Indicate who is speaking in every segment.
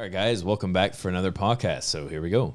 Speaker 1: All right, guys, welcome back for another podcast. So here we go.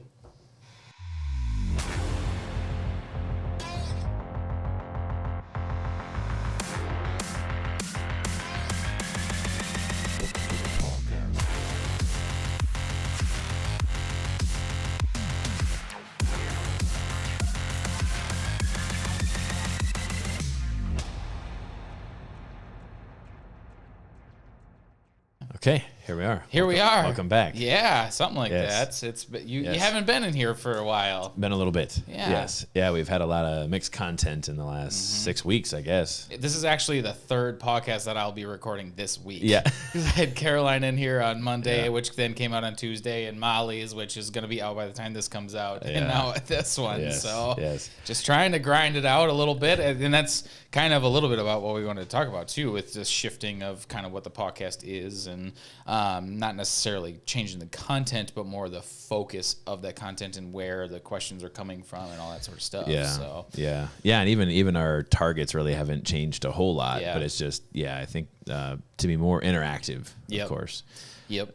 Speaker 1: Okay, here we are.
Speaker 2: Here we are.
Speaker 1: Welcome back.
Speaker 2: Yeah, something like
Speaker 1: Yes.
Speaker 2: that. You haven't been in here for a while.
Speaker 1: Been a little bit.
Speaker 2: Yeah.
Speaker 1: Yes. Yeah, we've had a lot of mixed content in the last 6 weeks, I guess.
Speaker 2: This is actually the third podcast that I'll be recording this week.
Speaker 1: Yeah.
Speaker 2: Because I had Caroline in here on Monday,
Speaker 1: Yeah.
Speaker 2: which then came out on Tuesday, and Molly's, which is going to be out by the time this comes out,
Speaker 1: Yeah.
Speaker 2: and now this one.
Speaker 1: Yes,
Speaker 2: So
Speaker 1: yes.
Speaker 2: just trying to grind it out a little bit, and that's kind of a little bit about what we wanted to talk about too, with this shifting of kind of what the podcast is, and not necessarily changing the content, but more the focus of that content and where the questions are coming from and all that sort of stuff.
Speaker 1: Yeah.
Speaker 2: So
Speaker 1: Yeah. And even our targets really haven't changed a whole lot.
Speaker 2: Yeah.
Speaker 1: But it's just, I think to be more interactive,
Speaker 2: Yep.
Speaker 1: of course.
Speaker 2: Yep.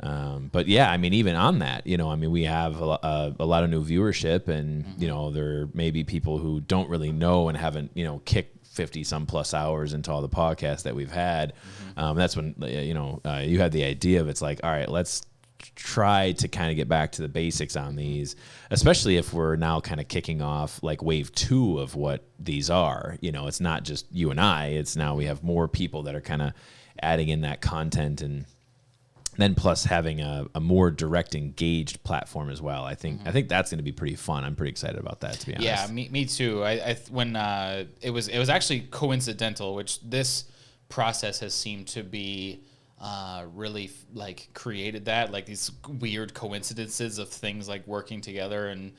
Speaker 1: But yeah, I mean, even on that, we have a lot of new viewership, and there may be people who don't really know and haven't kicked 50 some plus hours into all the podcasts that we've had. That's when you had the idea of, it's like, all right, let's try to kind of get back to the basics on these, especially if we're now kind of kicking off like wave 2 of what these are. It's not just you and I, it's now we have more people that are kind of adding in that content, and then plus having a more direct engaged platform as well. I think that's going to be pretty fun. I'm pretty excited about that, to be honest.
Speaker 2: Yeah, me too. When it was actually coincidental, which this process has seemed to be really created that, like these weird coincidences of things like working together and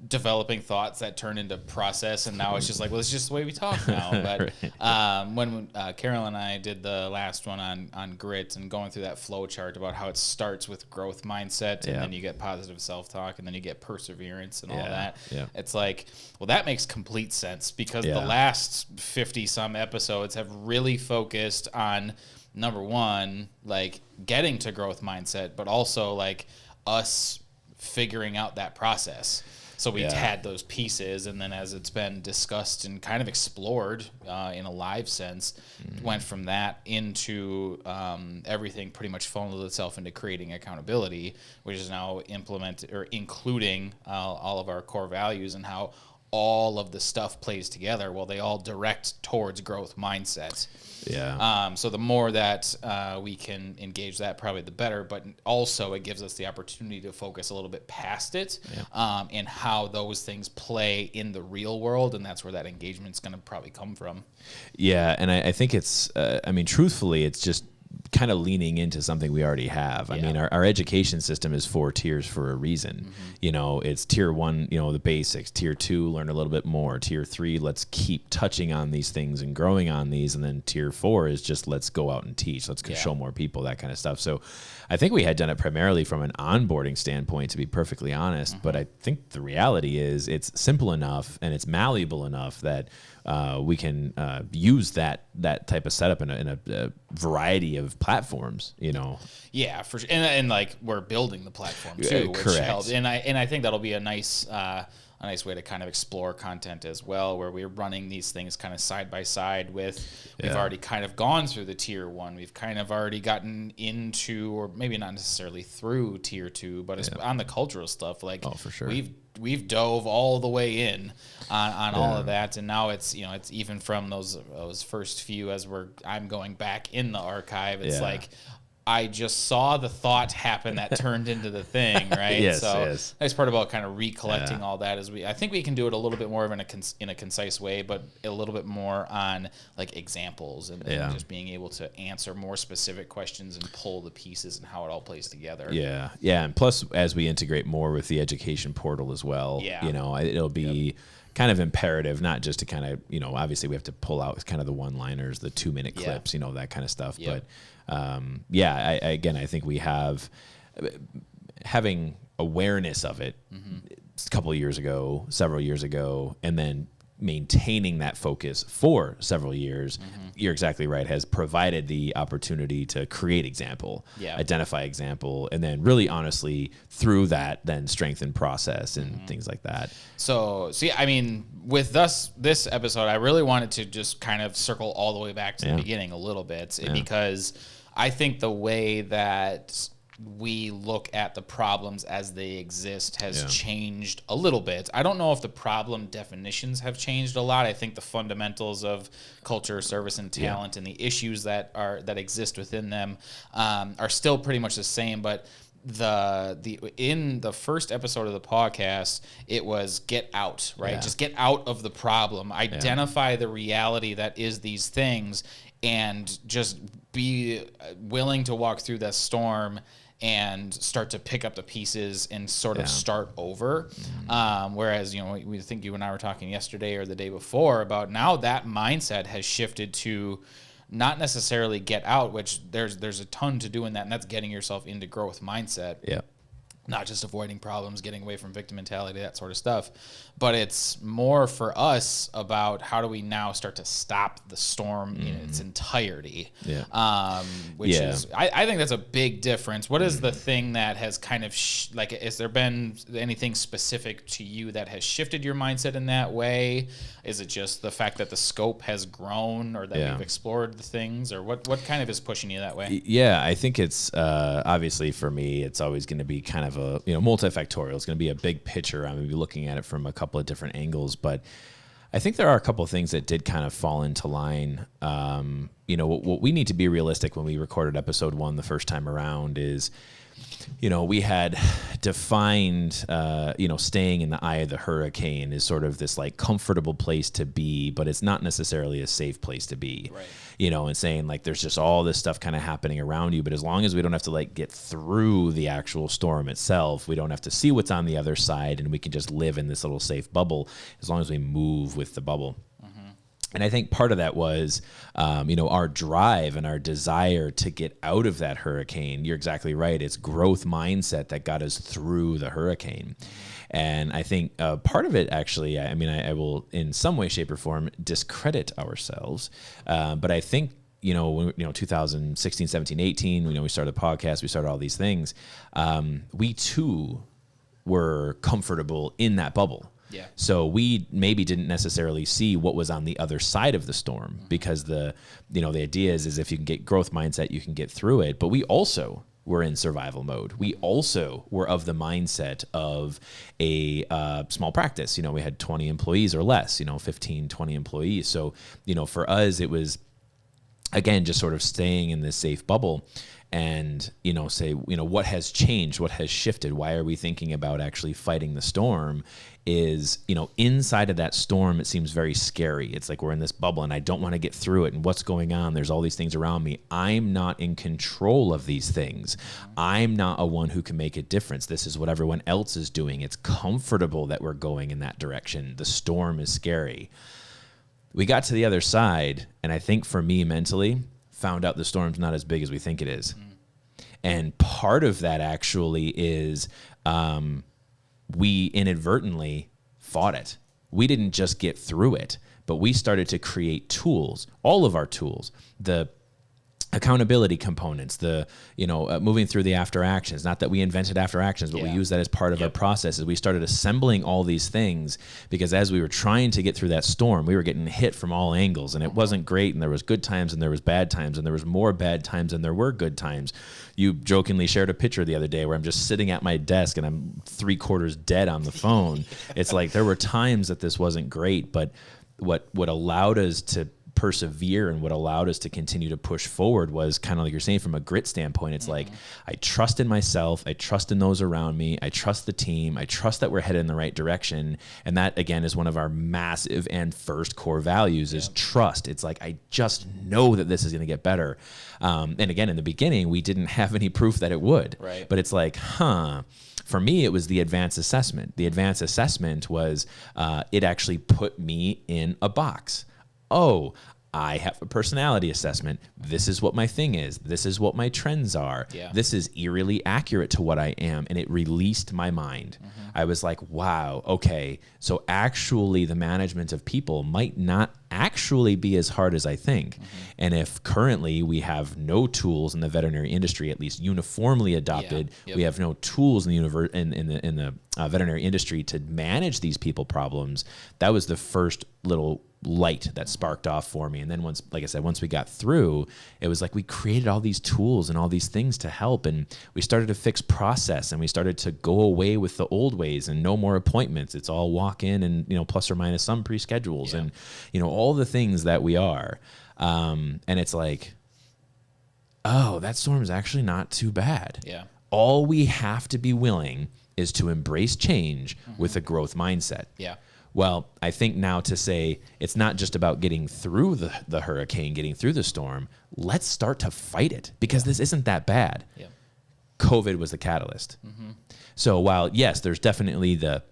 Speaker 2: developing thoughts that turn into process, and now it's just like, well, it's just the way we talk now. But
Speaker 1: Right.
Speaker 2: When Carol and I did the last one on grit and going through that flow chart about how it starts with growth mindset, and
Speaker 1: Yeah.
Speaker 2: then you get positive self-talk, and then you get perseverance and all
Speaker 1: Yeah.
Speaker 2: that.
Speaker 1: Yeah.
Speaker 2: It's like, well, that makes complete sense, because
Speaker 1: Yeah.
Speaker 2: the last 50 some episodes have really focused on, number one, like getting to growth mindset, but also like us figuring out that process. So we
Speaker 1: Yeah.
Speaker 2: had those pieces, and then as it's been discussed and kind of explored in a live sense, went from that into everything pretty much funneled itself into creating accountability, which is now including all of our core values and how all of the stuff plays together. Well, they all direct towards growth mindset.
Speaker 1: Yeah.
Speaker 2: So the more that we can engage that, probably the better. But also, it gives us the opportunity to focus a little bit past it, and how those things play in the real world, and that's where that engagement's going to probably come from.
Speaker 1: Yeah, and I think it's, truthfully, it's just kind of leaning into something we already have. I mean, our education system is 4 tiers for a reason. It's tier 1, the basics. Tier 2, learn a little bit more. Tier 3, let's keep touching on these things and growing on these. And then tier 4 is just, let's go out and teach. Let's show more people, that kind of stuff. So I think we had done it primarily from an onboarding standpoint, to be perfectly honest. But I think the reality is it's simple enough and it's malleable enough that we can use that type of setup in a variety of platforms,
Speaker 2: Yeah, for sure. And like, we're building the platform too, which
Speaker 1: correct.
Speaker 2: helps. And I think that'll be a nice way to kind of explore content as well, where we're running these things kind of side by side with, we've already kind of gone through the tier 1. We've kind of already gotten into, or maybe not necessarily through tier 2, but it's on the cultural stuff. Like,
Speaker 1: for sure.
Speaker 2: We've dove all the way in on all of that, and now it's it's even from those first few, as I'm going back in the archive. It's like, I just saw the thought happen that turned into the thing, right?
Speaker 1: Yes,
Speaker 2: so
Speaker 1: yes.
Speaker 2: nice part about kind of recollecting all that is I think we can do it a little bit more of in a concise way, but a little bit more on like examples and just being able to answer more specific questions and pull the pieces and how it all plays together.
Speaker 1: Yeah, and plus, as we integrate more with the education portal as well, it'll be kind of imperative, not just to kind of, obviously we have to pull out kind of the one-liners, the 2-minute clips, that kind of stuff. But I think we have having awareness of it a couple of years ago, several years ago, and then maintaining that focus for several years, you're exactly right, has provided the opportunity to create example, identify example, and then really honestly through that then strengthen process and things like that.
Speaker 2: So, see, I mean, with this episode, I really wanted to just kind of circle all the way back to the beginning a little bit because I think the way that we look at the problems as they exist has changed a little bit. I don't know if the problem definitions have changed a lot. I think the fundamentals of culture, service, and talent and the issues that exist within them are still pretty much the same, but in the first episode of the podcast, it was get out, right? Just get out of the problem, identify the reality that is these things, and just be willing to walk through that storm and start to pick up the pieces and sort of start over. Whereas, we think you and I were talking yesterday or the day before about now that mindset has shifted to not necessarily get out, which there's a ton to do in that, and that's getting yourself into growth mindset. Yeah. Not just avoiding problems, getting away from victim mentality, that sort of stuff. But it's more for us about how do we now start to stop the storm in its entirety. Which is, I think that's a big difference. What is the thing that has kind of, has there been anything specific to you that has shifted your mindset in that way? Is it just the fact that the scope has grown or that we've explored the things? Or what kind of is pushing you that way?
Speaker 1: Yeah, I think it's, obviously for me, it's always going to be kind of a multifactorial. It's going to be a big picture. I'm going to be looking at it from a couple of different angles, but I think there are a couple of things that did kind of fall into line. What we need to be realistic when we recorded episode 1 the first time around is, we had defined, staying in the eye of the hurricane is sort of this like comfortable place to be, but it's not necessarily a safe place to be, right. And saying like, there's just all this stuff kind of happening around you. But as long as we don't have to like get through the actual storm itself, we don't have to see what's on the other side, and we can just live in this little safe bubble as long as we move with the bubble. And I think part of that was, our drive and our desire to get out of that hurricane. You're exactly right. It's growth mindset that got us through the hurricane. And I think part of it, actually, I will in some way, shape, or form discredit ourselves. But I think, 2016, 17, 18, we started the podcast, we started all these things. We too were comfortable in that bubble. Yeah. So we maybe didn't necessarily see what was on the other side of the storm, because the idea is if you can get growth mindset, you can get through it. But we also were in survival mode. We also were of the mindset of a small practice. We had 20 employees or less, 15, 20 employees. So, for us, it was, again, just sort of staying in this safe bubble. And, what has changed? What has shifted? Why are we thinking about actually fighting the storm? Is, inside of that storm, it seems very scary. It's like we're in this bubble and I don't want to get through it. And what's going on? There's all these things around me. I'm not in control of these things. I'm not a one who can make a difference. This is what everyone else is doing. It's comfortable that we're going in that direction. The storm is scary. We got to the other side, and I think for me mentally, found out the storm's not as big as we think it is. And part of that actually is we inadvertently fought it. We didn't just get through it, but we started to create tools, all of our tools, the accountability components, the, moving through the after actions. Not that we invented after actions, but we use that as part of our processes. We started assembling all these things because as we were trying to get through that storm, we were getting hit from all angles, and it wasn't great. And there was good times and there was bad times, and there was more bad times than there were good times. You jokingly shared a picture the other day where I'm just sitting at my desk and I'm 3/4 dead on the phone. It's like there were times that this wasn't great, but what allowed us to persevere and what allowed us to continue to push forward was kind of like you're saying, from a grit standpoint. It's like, I trust in myself. I trust in those around me. I trust the team. I trust that we're headed in the right direction. And that, again, is one of our massive and first core values is trust. It's like, I just know that this is going to get better. And again, in the beginning, we didn't have any proof that it would, right. But it's like, for me, it was the advanced assessment. The advanced assessment was, it actually put me in a box. Oh, I have a personality assessment. This is what my thing is. This is what my trends are.
Speaker 2: Yeah.
Speaker 1: This is eerily accurate to what I am. And it released my mind. I was like, wow, okay. So actually the management of people might not actually be as hard as I think. And if currently we have no tools in the veterinary industry, at least uniformly adopted, we have no tools in the veterinary industry to manage these people problems. That was the first little light that sparked off for me. And then once, like I said, once we got through, it was like we created all these tools and all these things to help. And we started to fix process, and we started to go away with the old ways and no more appointments. It's all walk in and, plus or minus some pre-schedules and, all the things that we are. And it's like, oh, that storm is actually not too bad.
Speaker 2: Yeah.
Speaker 1: All we have to be willing is to embrace change with a growth mindset.
Speaker 2: Yeah.
Speaker 1: Well, I think now to say it's not just about getting through the hurricane, getting through the storm. Let's start to fight it, because this isn't that bad.
Speaker 2: Yeah.
Speaker 1: COVID was the catalyst. So while, yes, there's definitely the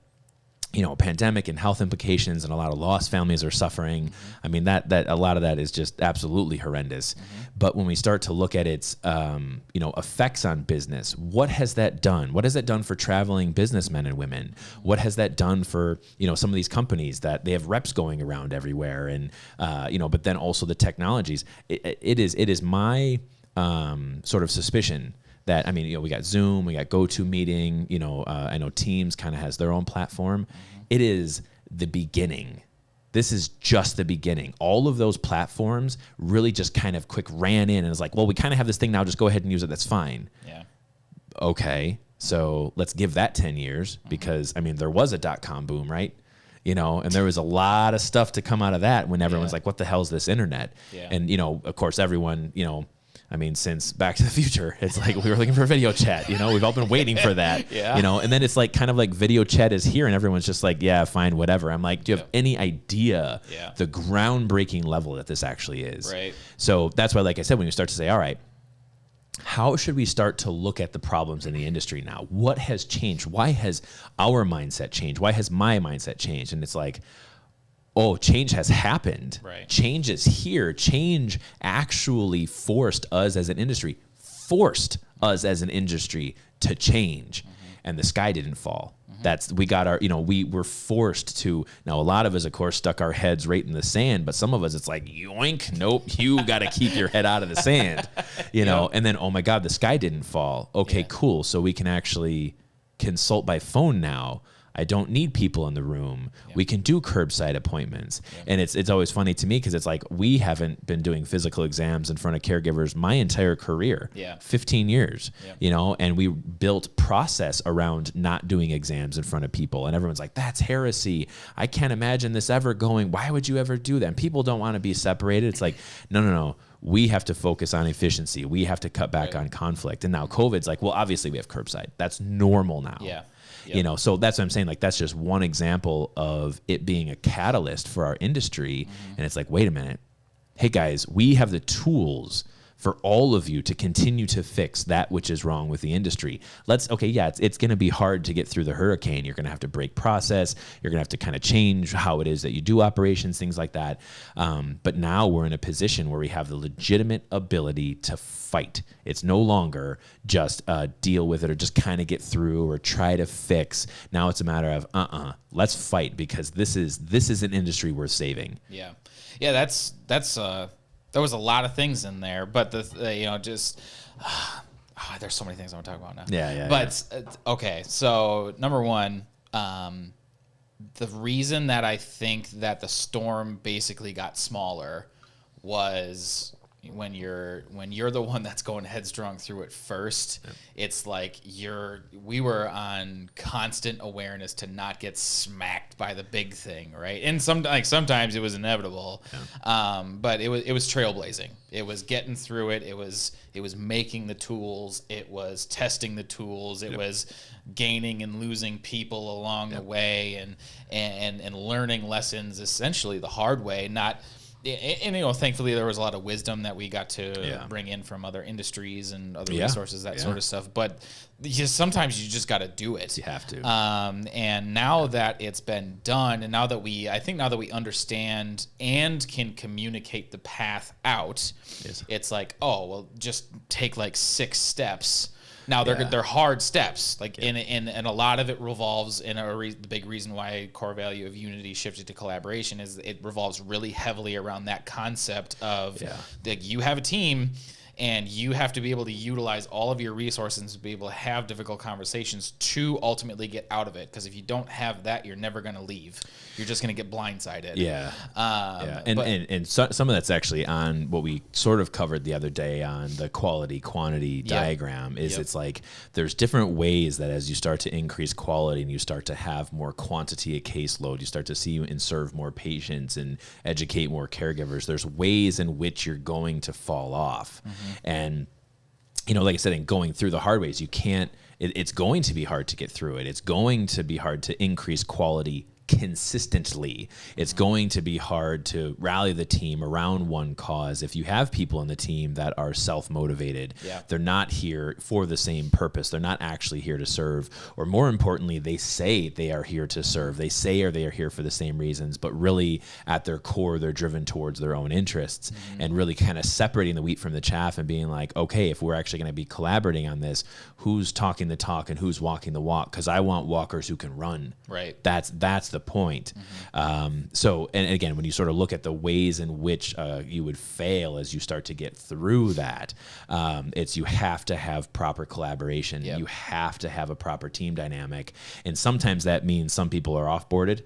Speaker 1: pandemic and health implications, and a lot of lost families are suffering. I mean, that a lot of that is just absolutely horrendous. But when we start to look at its, effects on business, what has that done? What has that done for traveling businessmen and women? What has that done for, some of these companies that they have reps going around everywhere, and, but then also the technologies. It is my sort of suspicion that, we got Zoom, we got GoToMeeting, I know Teams kind of has their own platform. It is the beginning. This is just the beginning. All of those platforms really just kind of quick ran in and was like, well, we kind of have this thing now, just go ahead and use it. That's fine.
Speaker 2: Yeah.
Speaker 1: Okay. So let's give that 10 years because, there was a .com boom, right? And there was a lot of stuff to come out of that when everyone's like, what the hell is this internet?
Speaker 2: Yeah.
Speaker 1: And, of course, everyone, since Back to the Future, it's like we were looking for video chat. We've all been waiting for that.
Speaker 2: Yeah.
Speaker 1: And then it's like kind of like video chat is here, and everyone's just like, yeah, fine, whatever. I'm like, do you have any idea the groundbreaking level that this actually is?
Speaker 2: Right.
Speaker 1: So that's why, like I said, when you start to say, all right, how should we start to look at the problems in the industry now? What has changed? Why has our mindset changed? Why has my mindset changed? And it's like, oh, change has happened.
Speaker 2: Right.
Speaker 1: Change is here. Change actually forced us as an industry to change. And the sky didn't fall. We got our, we were forced to. Now, a lot of us, of course, stuck our heads right in the sand, but some of us, it's like, yoink, nope, you got to keep your head out of the sand, know, and then, oh my God, the sky didn't fall. Okay, cool. So we can actually consult by phone now. I don't need people in the room. We can do curbside appointments. And it's always funny to me because it's like we haven't been doing physical exams in front of caregivers my entire career, 15 years, and we built process around not doing exams in front of people. And everyone's like, that's heresy. I can't imagine this ever going. Why would you ever do that? And people don't want to be separated. It's like, no. We have to focus on efficiency. We have to cut back on conflict. And now COVID's like, well, obviously we have curbside. That's normal now.
Speaker 2: Yeah.
Speaker 1: Yep. So that's what I'm saying. Like, that's just one example of it being a catalyst for our industry. And it's like, wait a minute. Hey guys, we have the tools for all of you to continue to fix that which is wrong with the industry. It's going to be hard to get through the hurricane. You're going to have to break process. You're going to have to kind of change how it is that you do operations, things like that. But now we're in a position where we have the legitimate ability to fight. It's no longer just deal with it or just kind of get through or try to fix. Now it's a matter of, let's fight, because this is an industry worth saving.
Speaker 2: Yeah. Yeah. That's there was a lot of things in there, but there's so many things I want to talk about now.
Speaker 1: Yeah.
Speaker 2: But okay, so number one, the reason that I think that the storm basically got smaller was when you're the one that's going headstrong through it first. It's like we were on constant awareness to not get smacked by the big thing, right? And sometimes it was inevitable, but it was trailblazing. It was getting through it. It was making the tools. It was testing the tools. It was gaining and losing people along the way, and learning lessons essentially the hard way. And thankfully there was a lot of wisdom that we got to bring in from other industries and other resources, that sort of stuff. But sometimes you just got to do it.
Speaker 1: You have to.
Speaker 2: And now that it's been done, and now that we understand and can communicate the path out, it's like, oh, well, just take like 6 steps. Now they're hard steps, like and a lot of it revolves the big reason why core value of unity shifted to collaboration is it revolves really heavily around that concept of like you have a team and you have to be able to utilize all of your resources to be able to have difficult conversations to ultimately get out of it. Because if you don't have that, you're never going to leave. You're just going to get blindsided.
Speaker 1: And some of that's actually on what we sort of covered the other day on the quality quantity diagram is it's like there's different ways that as you start to increase quality and you start to have more quantity of caseload, you start to see and serve more patients and educate more caregivers. There's ways in which you're going to fall off. And, like I said, in going through the hard ways, you can't, it's going to be hard to get through it. It's going to be hard to increase quality consistently. It's going to be hard to rally the team around one cause. If you have people in the team that are self-motivated, they're not here for the same purpose. They're not actually here to serve. Or more importantly, they say they are here to serve. They say they are here for the same reasons, but really at their core, they're driven towards their own interests and really kind of separating the wheat from the chaff and being like, okay, if we're actually going to be collaborating on this, who's talking the talk and who's walking the walk? Because I want walkers who can run.
Speaker 2: Right.
Speaker 1: That's the point. So, and again, when you sort of look at the ways in which you would fail as you start to get through that, it's you have to have proper collaboration. You have to have a proper team dynamic. And sometimes that means some people are off-boarded.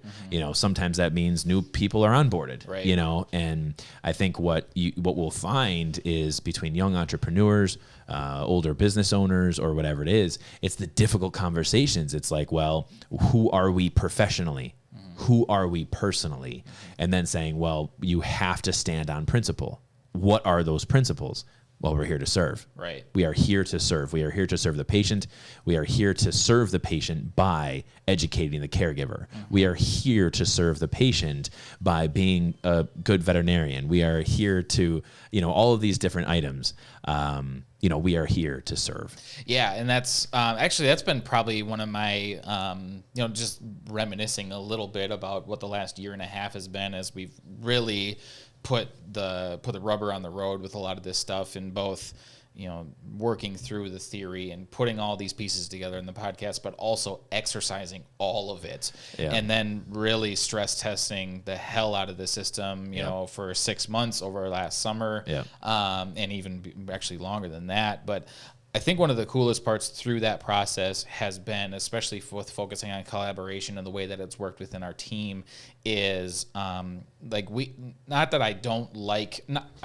Speaker 1: Sometimes that means new people are onboarded.
Speaker 2: Right.
Speaker 1: And I think what we'll find is between young entrepreneurs, older business owners, or whatever it is, it's the difficult conversations. It's like, well, who are we professionally? Who are we personally? And then saying, well, you have to stand on principle. What are those principles? Well, we're here to serve.
Speaker 2: Right.
Speaker 1: We are here to serve. We are here to serve the patient. We are here to serve the patient by educating the caregiver. We are here to serve the patient by being a good veterinarian. We are here to, all of these different items. We are here to serve.
Speaker 2: Yeah, and that's actually that's been probably one of my just reminiscing a little bit about what the last year and a half has been as we've really put the rubber on the road with a lot of this stuff in both working through the theory and putting all these pieces together in the podcast, but also exercising all of it. And then really stress testing the hell out of the system, for 6 months over last summer, and even actually longer than that. But I think one of the coolest parts through that process has been, especially with focusing on collaboration and the way that it's worked within our team, is I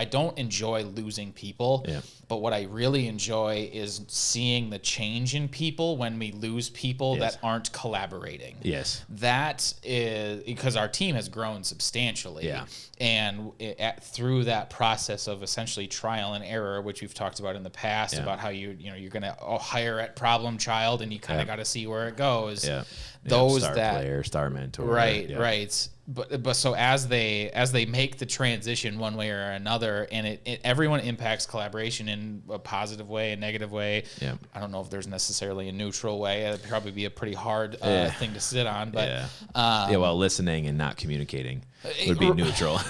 Speaker 2: don't enjoy losing people, but what I really enjoy is seeing the change in people when we lose people that aren't collaborating. That is because our team has grown substantially. And through that process of essentially trial and error, which we've talked about in the past, about how you're going to hire at problem child and you kind of got to see where it goes. Those
Speaker 1: star player, star mentor.
Speaker 2: Right. But so as they make the transition one way or another, and everyone impacts collaboration in a positive way, a negative way. I don't know if there's necessarily a neutral way. It'd probably be a pretty hard thing to sit on. But
Speaker 1: well, listening and not communicating would be neutral.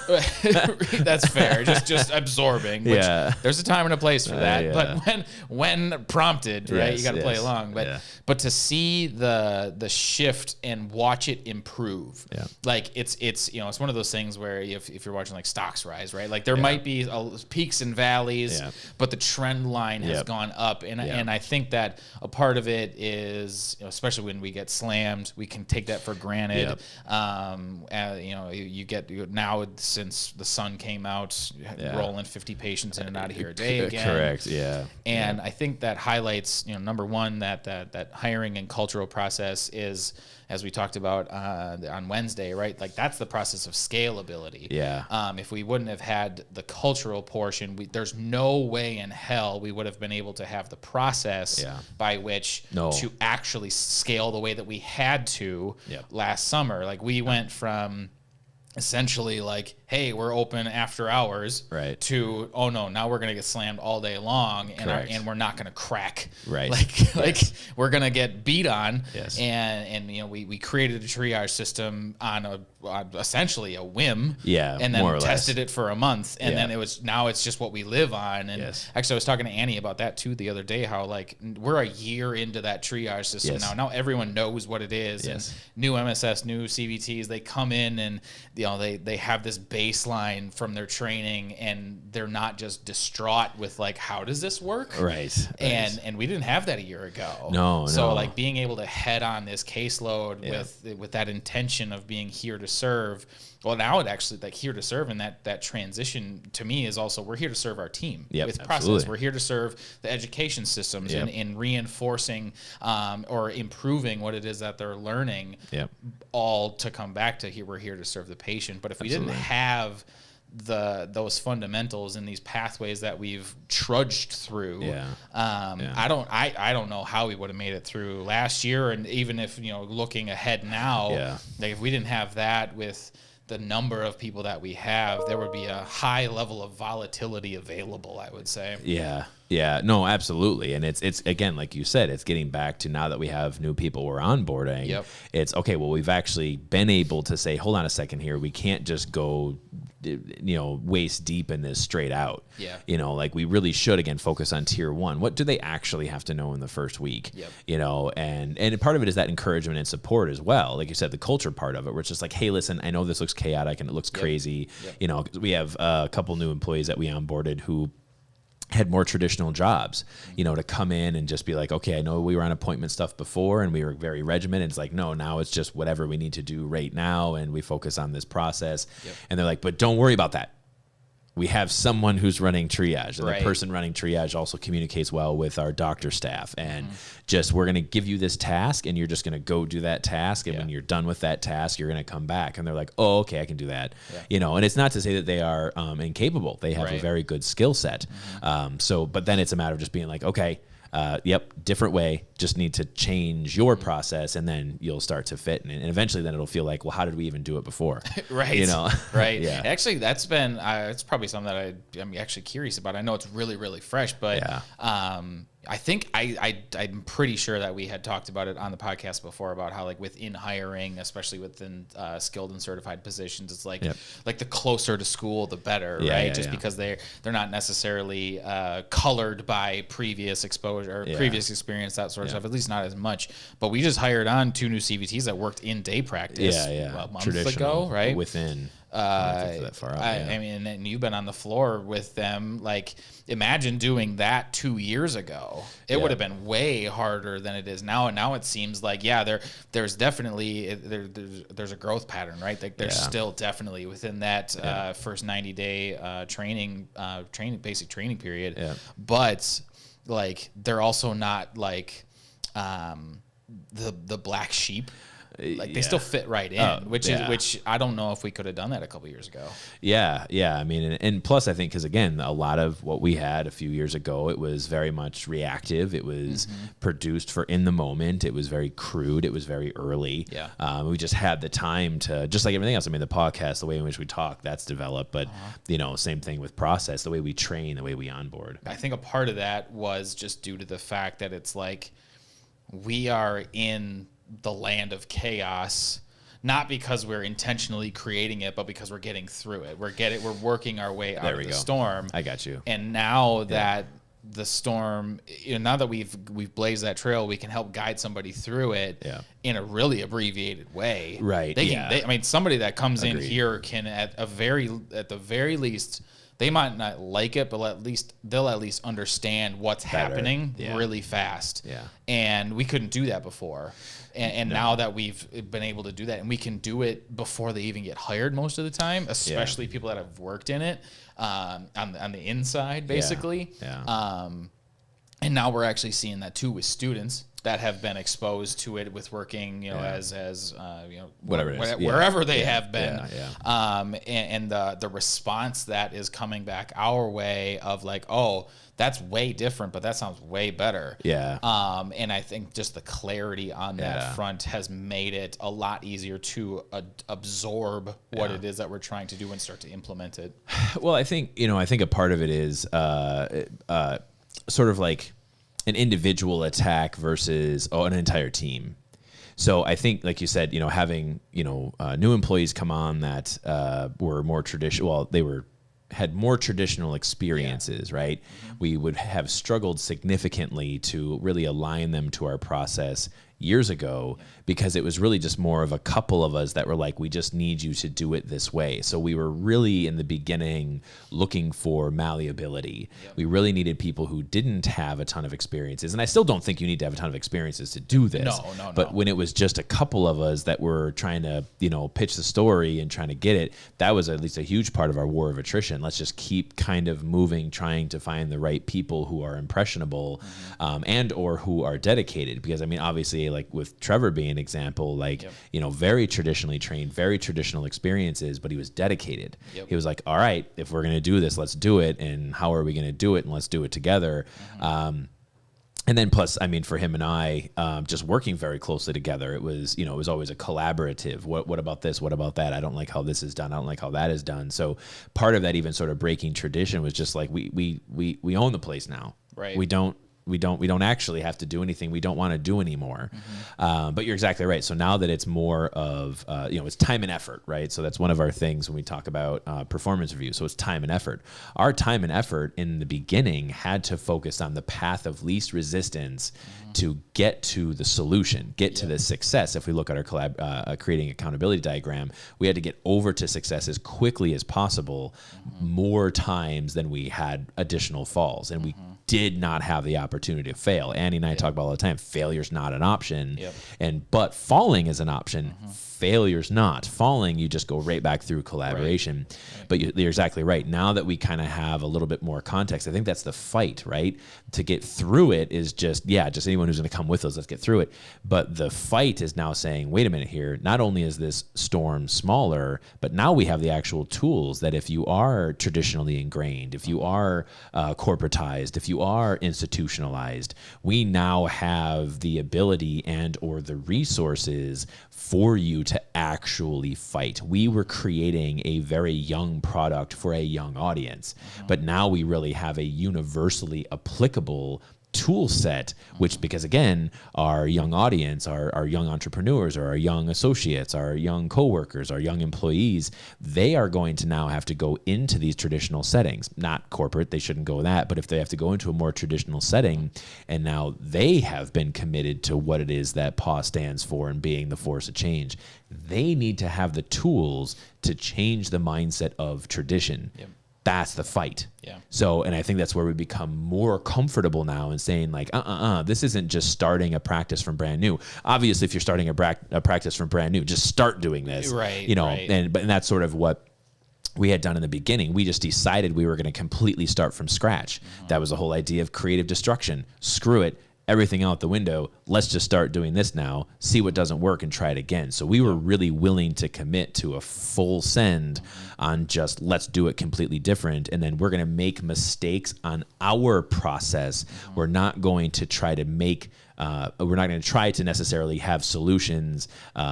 Speaker 2: That's fair. Just absorbing. Which there's a time and a place for that. But when prompted, right, you got to play along. But to see the shift and watch it improve, like it's one of those things where if you're watching like stocks rise, right, like there might be peaks and valleys, but the trend line has gone up, and I think that a part of it is, especially when we get slammed, we can take that for granted. You get now, since the sun came out, rolling 50 patients in and out of here a day again.
Speaker 1: Correct.
Speaker 2: And I think that highlights, number one, that hiring and cultural process is, as we talked about on Wednesday, right? Like that's the process of scalability. If we wouldn't have had the cultural portion, there's no way in hell we would have been able to have the process by which to actually scale the way that we had to last summer. Like we went from essentially like, hey, we're open after hours,
Speaker 1: right,
Speaker 2: to, oh no, now we're gonna get slammed all day long, and we're not gonna crack,
Speaker 1: right,
Speaker 2: like we're gonna get beat on,
Speaker 1: yes,
Speaker 2: and we created a triage system on essentially a whim,
Speaker 1: yeah,
Speaker 2: and then
Speaker 1: more or
Speaker 2: tested
Speaker 1: less.
Speaker 2: it for a month, and then it's just what we live on. And actually I was talking to Annie about that too the other day, how like we're a year into that triage system now everyone knows what it is, and new MSS, new CVTs, they come in and they have this baseline from their training, and they're not just distraught with like, how does this work?
Speaker 1: Right.
Speaker 2: And we didn't have that a year ago.
Speaker 1: So
Speaker 2: like being able to head on this caseload with that intention of being here to serve. Well, now it actually, like, here to serve, and that transition to me is also, we're here to serve our team with process.
Speaker 1: Absolutely.
Speaker 2: We're here to serve the education systems in reinforcing or improving what it is that they're learning, all to come back to here. We're here to serve the patient. But if we didn't have those fundamentals and these pathways that we've trudged through, I don't know how we would have made it through last year. And even if, looking ahead now, like if we didn't have that with the number of people that we have, there would be a high level of volatility available, I would say.
Speaker 1: Yeah, no, absolutely. And it's again, like you said, it's getting back to, now that we have new people we're onboarding, it's okay, well, we've actually been able to say, hold on a second here, we can't just go waist deep in this straight out. Like we really should, again, focus on tier 1. What do they actually have to know in the first week? And part of it is that encouragement and support as well. Like you said, the culture part of it, where it's just like, hey, listen, I know this looks chaotic and it looks crazy. We have a couple new employees that we onboarded who had more traditional jobs, to come in and just be like, okay, I know we were on appointment stuff before and we were very regimented. It's like, no, now it's just whatever we need to do right now, and we focus on this process. And they're like, but don't worry about that. We have someone who's running triage, and the person running triage also communicates well with our doctor staff, and just, we're going to give you this task, and you're just going to go do that task. And when you're done with that task, you're going to come back. And they're like, oh, okay, I can do that. And it's not to say that they are incapable. They have a very good skill set. But then it's a matter of just being like, okay, different way, just need to change your process, and then you'll start to fit. And eventually then it'll feel like, well, how did we even do it before?
Speaker 2: Right. Actually, that's been, it's probably something that I'm actually curious about. I know it's really, really fresh, but I think I'm pretty sure that we had talked about it on the podcast before, about how, like, within hiring, especially within skilled and certified positions, it's like like the closer to school, the better, right? Because they're not necessarily colored by previous exposure or previous experience, that sort of stuff. At least not as much. But we just hired on 2 new CVTs that worked in day practice a month ago, right?
Speaker 1: Within.
Speaker 2: That far out, I mean, and you've been on the floor with them. Like, imagine doing that 2 years ago. It would have been way harder than it is now. And now it seems like, there's definitely there's a growth pattern, right? Like, there's still definitely within that first 90-day basic training period. But like, they're also not like the black sheep. Like, they still fit right in, which I don't know if we could have done that a couple years ago.
Speaker 1: I mean, and plus I think, because again, a lot of what we had a few years ago, it was very much reactive. It was produced for in the moment. It was very crude. It was very early. We just had the time to, just like everything else. I mean, the podcast, the way in which we talk, that's developed. But same thing with process, the way we train, the way we onboard.
Speaker 2: I think a part of that was just due to the fact that it's like, we are in the land of chaos, not because we're intentionally creating it, but because we're getting through it. We're working our way out of the storm.
Speaker 1: I got you.
Speaker 2: And now that the storm, now that we've blazed that trail, we can help guide somebody through it in a really abbreviated way.
Speaker 1: Right.
Speaker 2: I mean, somebody that comes in here can at the very least, they might not like it, but they'll at least understand what's happening really fast. And we couldn't do that before. And now that we've been able to do that, and we can do it before they even get hired most of the time, especially people that have worked in it on the inside, basically. And now we're actually seeing that too with students. that have been exposed to it with working, as
Speaker 1: whatever it is.
Speaker 2: wherever they have been,
Speaker 1: yeah.
Speaker 2: and the response that is coming back our way of like, oh, that's way different, but that sounds way better.
Speaker 1: Yeah.
Speaker 2: And I think just the clarity on that front has made it a lot easier to absorb what it is that we're trying to do and start to implement it.
Speaker 1: Well, I think a part of it is sort of like an individual attack versus an entire team. So I think, like you said, having new employees come on that were more traditional. Well, they had more traditional experiences, right? Mm-hmm. We would have struggled significantly to really align them to our process years ago because it was really just more of a couple of us that were like, we just need you to do it this way. So we were really in the beginning looking for malleability. Yep. We really needed people who didn't have a ton of experiences. And I still don't think you need to have a ton of experiences to do this.
Speaker 2: No.
Speaker 1: But when it was just a couple of us that were trying to, pitch the story and trying to get it, that was at least a huge part of our war of attrition. Let's just keep kind of moving, trying to find the right people who are impressionable, and or who are dedicated. Because obviously, like with Trevor being an example, very traditionally trained, very traditional experiences, but he was dedicated. Yep. He was like, all right, if we're going to do this, let's do it. And how are we going to do it? And let's do it together. Mm-hmm. And then plus, for him and I, just working very closely together, it was always a collaborative. What about this? What about that? I don't like how this is done. I don't like how that is done. So part of that even sort of breaking tradition was just like, we own the place now.
Speaker 2: Right.
Speaker 1: We don't actually have to do anything we don't want to do anymore. Mm-hmm. But you're exactly right. So now that it's more of, it's time and effort, right? So that's one of our things when we talk about performance review. So it's time and effort. Our time and effort in the beginning had to focus on the path of least resistance to get to the solution, get to the success. If we look at our creating accountability diagram, we had to get over to success as quickly as possible, more times than we had additional falls. And we did not have the opportunity to fail. Annie and I talk about all the time, failure's not an option. Yep. But falling is an option. Failure's not. Falling, you just go right back through collaboration. Right. But you're exactly right. Now that we kind of have a little bit more context, I think that's the fight, right? To get through it is just anyone who's going to come with us, let's get through it. But the fight is now saying, wait a minute here, not only is this storm smaller, but now we have the actual tools that if you are traditionally ingrained, if you are corporatized, if you are institutionalized, we now have the ability and or the resources for you to actually fight. We were creating a very young product for a young audience, but now we really have a universally applicable tool set, which, because again, our young audience, our young entrepreneurs, or our young associates, our young coworkers, our young employees, they are going to now have to go into these traditional settings. Not corporate, they shouldn't go that, but if they have to go into a more traditional setting, and now they have been committed to what it is that PAW stands for and being the force of change, they need to have the tools to change the mindset of tradition. Yep. That's the fight. Yeah. So, and I think that's where we become more comfortable now in saying like, this isn't just starting a practice from brand new. Obviously, if you're starting a practice from brand new, just start doing this.
Speaker 2: Right.
Speaker 1: Right. And that's sort of what we had done in the beginning. We just decided we were going to completely start from scratch. That was the whole idea of creative destruction. Screw it. Everything out the window. Let's just start doing this now, see what doesn't work and try it again. So we were really willing to commit to a full send on just let's do it completely different. And then we're going to make mistakes on our process. We're not going to try to we're not going to try to necessarily have solutions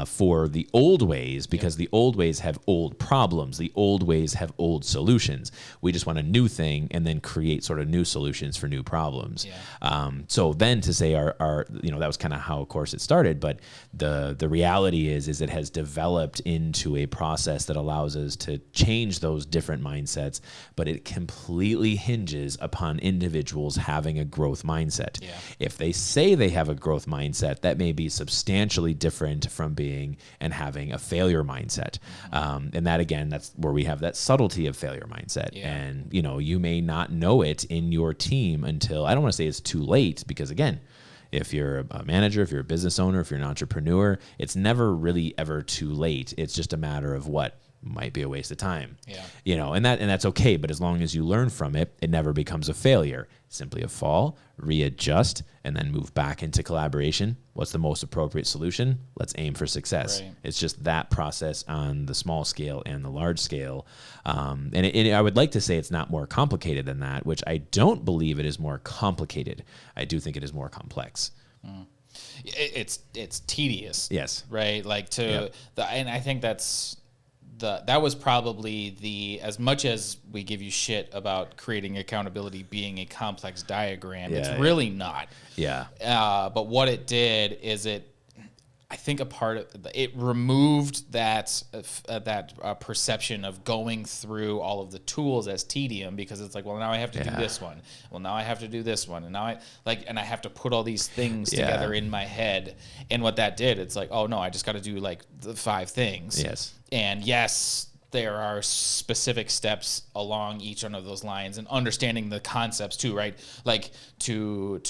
Speaker 1: for the old ways, because the old ways have old problems. The old ways have old solutions. We just want a new thing and then create sort of new solutions for new problems. Yeah. So then to say our that was kind of how, of course, it started. But the reality is it has developed into a process that allows us to change those different mindsets, but it completely hinges upon individuals having a growth mindset. Yeah. If they say they have a growth mindset, that may be substantially different from being and having a failure mindset. And that, again, that's where we have that subtlety of failure mindset. Yeah. And, you may not know it in your team until, I don't want to say it's too late, because again, if you're a manager, if you're a business owner, if you're an entrepreneur, it's never really ever too late. It's just a matter of what? might be a waste of time.
Speaker 2: Yeah.
Speaker 1: You know, and that's okay. But as long as you learn from it, it never becomes a failure. Simply a fall, readjust, and then move back into collaboration. What's the most appropriate solution? Let's aim for success.
Speaker 2: Right.
Speaker 1: It's just that process on the small scale and the large scale. And I would like to say it's not more complicated than that, which I don't believe it is more complicated. I do think it is more complex.
Speaker 2: It's tedious.
Speaker 1: Yes.
Speaker 2: Right. Like and I think that was probably as much as we give you shit about creating accountability being a complex diagram, it's really not.
Speaker 1: Yeah.
Speaker 2: But what it did is I think a part of it removed that perception of going through all of the tools as tedium, because it's like, well, now I have to do this one. Well, now I have to do this one, and now I have to put all these things together in my head. And what that did, it's like, oh no, I just got to do like the 5 things.
Speaker 1: Yes.
Speaker 2: And yes, there are specific steps along each one of those lines, and understanding the concepts too, right? Like to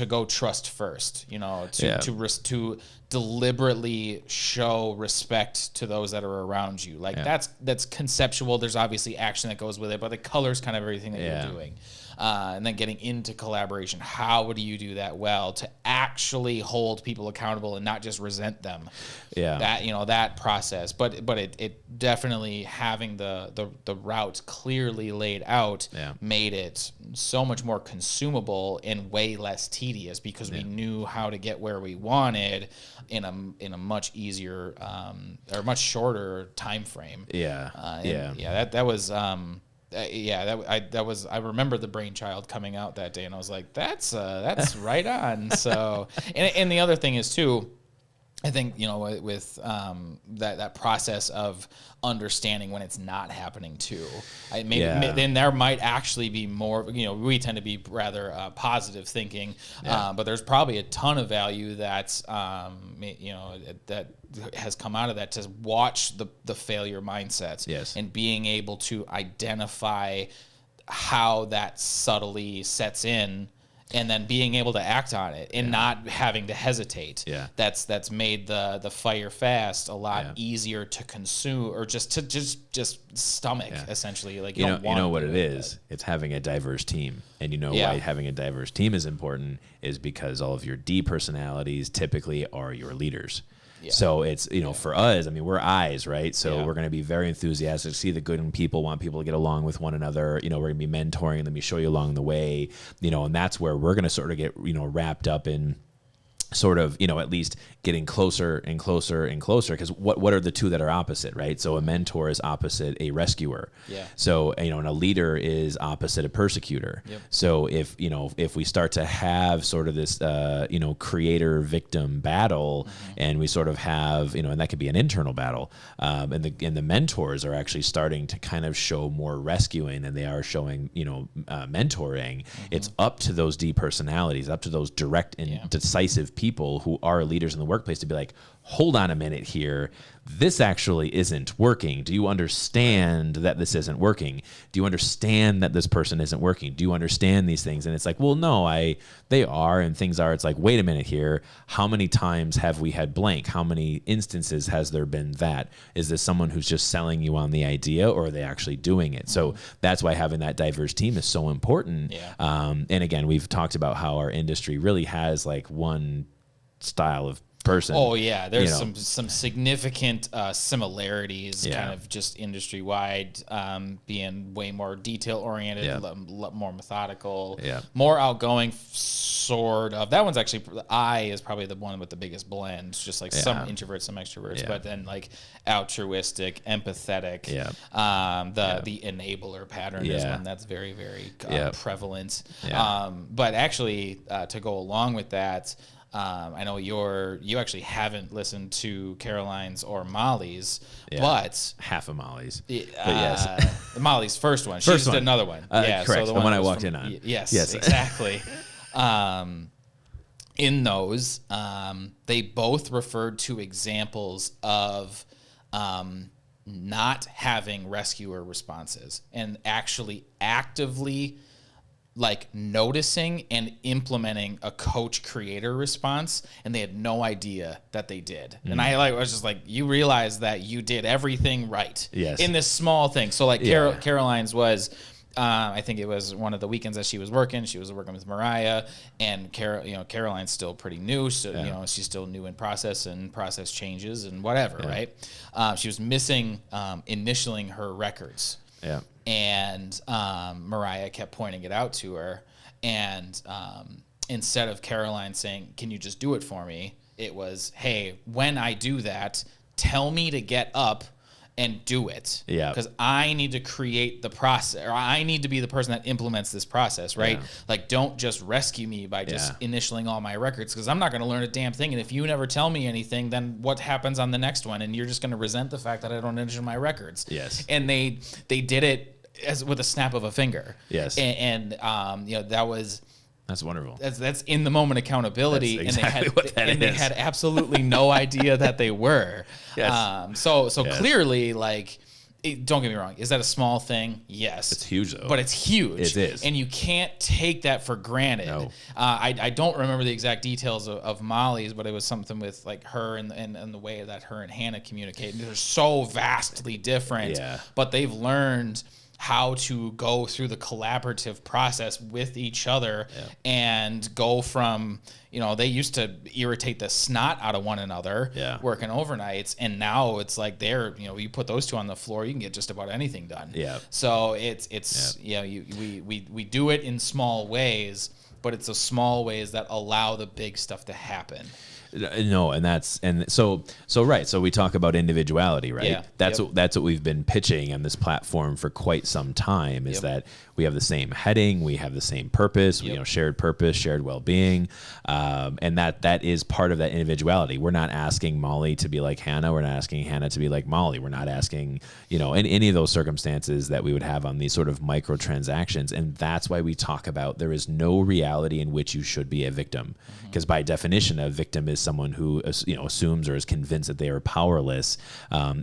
Speaker 2: go trust first, you know, to deliberately show respect to those that are around you. Like that's conceptual. There's obviously action that goes with it, but the color's kind of everything that you're doing. And then getting into collaboration. How do you do that well to actually hold people accountable and not just resent them?
Speaker 1: Yeah.
Speaker 2: That process. But it definitely, having the route clearly laid out made it so much more consumable and way less tedious, because we knew how to get where we wanted in a much easier or much shorter time frame. I remember the brainchild coming out that day, and I was like, that's right on. So, and the other thing is too, I think, with that process of understanding when it's not happening too. Then there might actually be more. We tend to be rather positive thinking, but there's probably a ton of value that that has come out of that, to watch the failure mindsets and being able to identify how that subtly sets in, and then being able to act on it and not having to hesitate. That's made the fire fast a lot easier to consume, or just stomach, essentially. Like, you
Speaker 1: know what it is. It's having a diverse team, and why having a diverse team is important is because all of your D personalities typically are your leaders. So it's, for us, we're eyes, right? So we're going to be very enthusiastic, see the good in people, want people to get along with one another. We're going to be mentoring, and let me show you along the way, and that's where we're going to sort of get, wrapped up in sort of, at least getting closer and closer and closer, because what are the two that are opposite, right? So a mentor is opposite a rescuer. So, and a leader is opposite a persecutor. So if we start to have sort of this, creator victim battle, and we sort of have, and that could be an internal battle, and the mentors are actually starting to kind of show more rescuing than they are showing, mentoring. It's up to those D personalities, up to those direct and decisive people who are leaders in the workplace to be like, hold on a minute here, this actually isn't working. Do you understand that this isn't working? Do you understand that this person isn't working? Do you understand these things? And it's like, well, no, they are, and things are. It's like, wait a minute here. How many times have we had blank? How many instances has there been that? Is this someone who's just selling you on the idea, or are they actually doing it? So that's why having that diverse team is so important. And again, we've talked about how our industry really has like one style of person.
Speaker 2: Oh yeah, there's some significant similarities, kind of just industry wide, being way more detail oriented, more methodical, more outgoing, sort of. That one's actually, the I is probably the one with the biggest blend. It's just like some introverts, some extroverts, but then like altruistic, empathetic. The enabler pattern is one that's very, very prevalent. But actually, to go along with that, I know you actually haven't listened to Caroline's or Molly's, but
Speaker 1: half of Molly's. But yes,
Speaker 2: Molly's first one. She just did another one.
Speaker 1: Correct. So the one I walked in on.
Speaker 2: Yes, exactly. In those, they both referred to examples of not having rescuer responses and actually actively like noticing and implementing a coach creator response, and they had no idea that they did. And I was just like, you realize that you did everything right in this small thing. So like Caroline's was, I think it was one of the weekends that she was working with Mariah, and Caroline's still pretty new. So, she's still new in process and process changes and whatever. Right. She was missing, initialing her records. Yeah. And Mariah kept pointing it out to her. And instead of Caroline saying, can you just do it for me? It was, hey, when I do that, tell me to get up and do it. Yeah. Because I need to create the process, or I need to be the person that implements this process, right? Yeah. Like, don't just rescue me by just initialing all my records, because I'm not going to learn a damn thing. And if you never tell me anything, then what happens on the next one? And you're just going to resent the fact that I don't initial my records. Yes. And they did it as with a snap of a finger. Yes. And that was...
Speaker 1: That's wonderful.
Speaker 2: That's in the moment accountability.
Speaker 1: That's exactly what that is.
Speaker 2: They had absolutely no idea that they were. Yes. So clearly, like, don't get me wrong. Is that a small thing? Yes.
Speaker 1: It's huge, though.
Speaker 2: But it's huge.
Speaker 1: It is.
Speaker 2: And you can't take that for granted. No. I don't remember the exact details of Molly's, but it was something with like her and the way that her and Hannah communicate. They're so vastly different. Yeah. But they've learned how to go through the collaborative process with each other and go from, they used to irritate the snot out of one another working overnights. And now it's like you put those two on the floor, you can get just about anything done. Yeah. So we do it in small ways, but it's the small ways that allow the big stuff to happen.
Speaker 1: No, so we talk about individuality, right? Yeah. That's what we've been pitching on this platform for quite some time, is that we have the same heading, we have the same purpose, shared purpose, shared well-being, and that is part of that individuality. We're not asking Molly to be like Hannah, we're not asking Hannah to be like Molly, we're not asking, in any of those circumstances that we would have on these sort of microtransactions, and that's why we talk about there is no reality in which you should be a victim, because by definition, a victim is someone who assumes or is convinced that they are powerless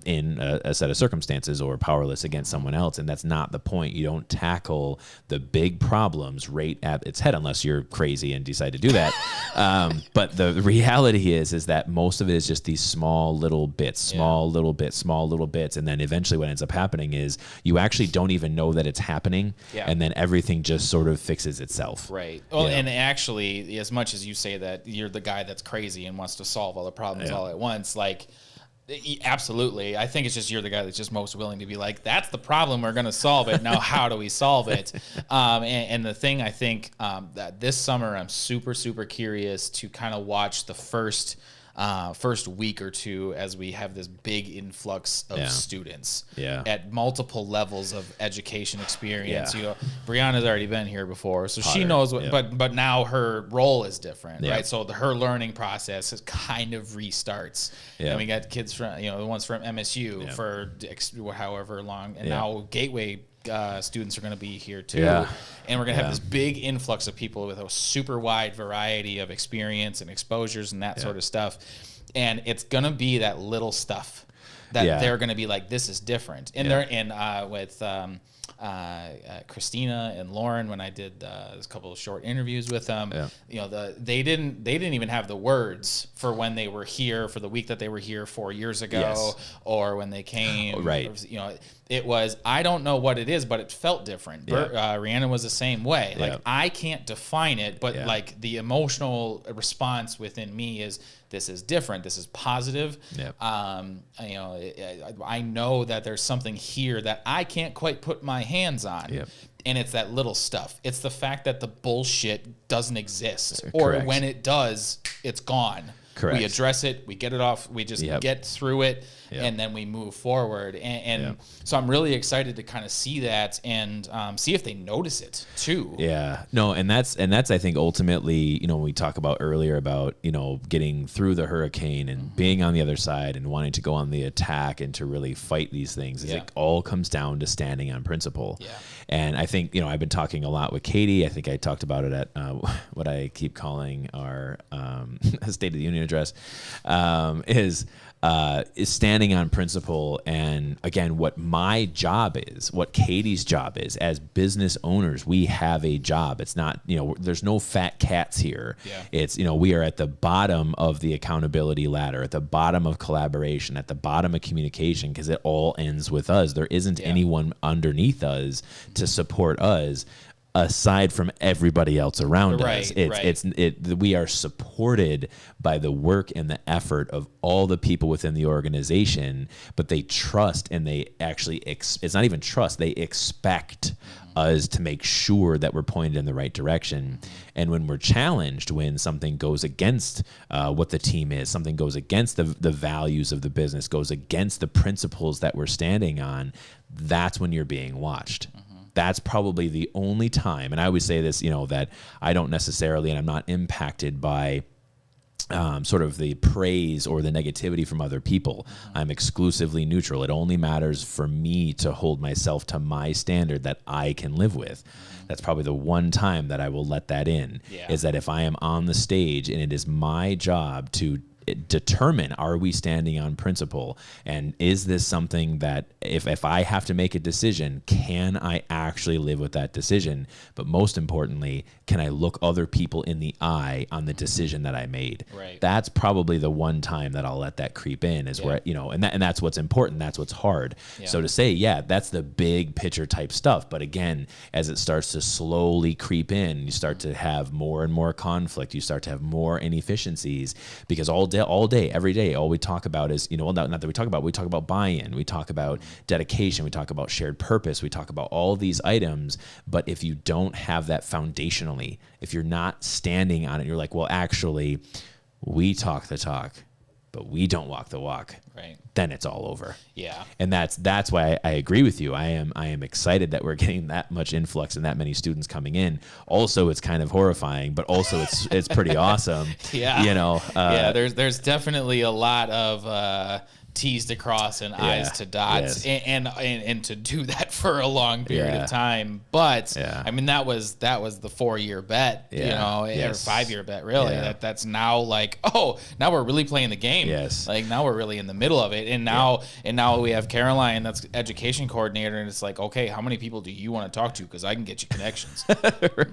Speaker 1: in a set of circumstances, or powerless against someone else, and that's not the point. You don't tackle the big problems right at its head unless you're crazy and decide to do that. But the reality is that most of it is just these small little bits, small little bits, and then eventually what ends up happening is you actually don't even know that it's happening, and then everything just sort of fixes itself.
Speaker 2: Right. Well, and actually, as much as you say that you're the guy that's crazy and wants to solve all the problems all at once, like, absolutely. I think it's just you're the guy that's just most willing to be like, that's the problem, we're going to solve it. Now, how do we solve it? And the thing I think that this summer I'm super, super curious to kind of watch the first week or two as we have this big influx of students at multiple levels of education experience. Brianna's already been here before, so she knows what, but now her role is different, right? So her learning process is kind of restarts. And we got kids from, the ones from MSU for however long, and now Gateway students are going to be here too, and we're going to have this big influx of people with a super wide variety of experience and exposures and that sort of stuff, and it's going to be that little stuff that they're going to be like, this is different. And with Christina and Lauren, when I did a couple of short interviews with them, they didn't even have the words for when they were here for the week that they were here 4 years ago, or when they came. Right. It was, I don't know what it is, but it felt different. Rhiannon was the same way. Like, I can't define it, but like the emotional response within me is, this is different. This is positive. I know that there's something here that I can't quite put my hands on. And it's that little stuff. It's the fact that the bullshit doesn't exist. Or when it does, it's gone. Correct. We address it, we get it off, we just get through it, and then we move forward. And so I'm really excited to kind of see that and see if they notice it too. Yeah. No,
Speaker 1: and that's I think ultimately, when we talk about earlier about, getting through the hurricane and being on the other side and wanting to go on the attack and to really fight these things, is it all comes down to standing on principle. Yeah. And I think, I've been talking a lot with Katie. I think I talked about it at what I keep calling our State of the Union address, is is standing on principle. And again, what my job is, what Katie's job is, as business owners, we have a job. It's not, there's no fat cats here.
Speaker 2: Yeah.
Speaker 1: It's, we are at the bottom of the accountability ladder, at the bottom of collaboration, at the bottom of communication, because it all ends with us. There isn't anyone underneath us to support us, aside from everybody else around us. We are supported by the work and the effort of all the people within the organization, but they trust, and they actually, it's not even trust, they expect us to make sure that we're pointed in the right direction. And when we're challenged, when something goes against what the team is, something goes against the values of the business, goes against the principles that we're standing on, that's when you're being watched. That's probably the only time, and I always say this, that I don't necessarily, and I'm not impacted by sort of the praise or the negativity from other people. I'm exclusively neutral. It only matters for me to hold myself to my standard that I can live with. That's probably the one time that I will let that in, is that if I am on the stage and it is my job to determine, are we standing on principle, and is this something that if I have to make a decision, can I actually live with that decision? But most importantly, can I look other people in the eye on the decision that I made?
Speaker 2: Right.
Speaker 1: That's probably the one time that I'll let that creep in, is where, and that's what's important. That's what's hard. So to say, that's the big picture type stuff. But again, as it starts to slowly creep in, you start to have more and more conflict. You start to have more inefficiencies, because all day, every day, all we talk about is, not that we talk about buy-in, we talk about dedication, we talk about shared purpose, we talk about all these items. But if you don't have that foundationally, if you're not standing on it, you're like, well, actually, we talk the talk, but we don't walk the walk.
Speaker 2: Right.
Speaker 1: Then it's all over.
Speaker 2: Yeah.
Speaker 1: And that's why I agree with you. I am excited that we're getting that much influx and that many students coming in. Also, it's kind of horrifying, but also it's pretty awesome.
Speaker 2: Yeah. There's definitely a lot of T's to cross and I's to dots, and to do that for a long period of time. But I mean, that was the 4-year bet, or 5-year bet, really. That's now like, now we're really playing the game.
Speaker 1: Yes.
Speaker 2: Like, now we're really in the middle of it. And now we have Caroline, that's education coordinator, and it's like, okay, how many people do you want to talk to? Because I can get you connections.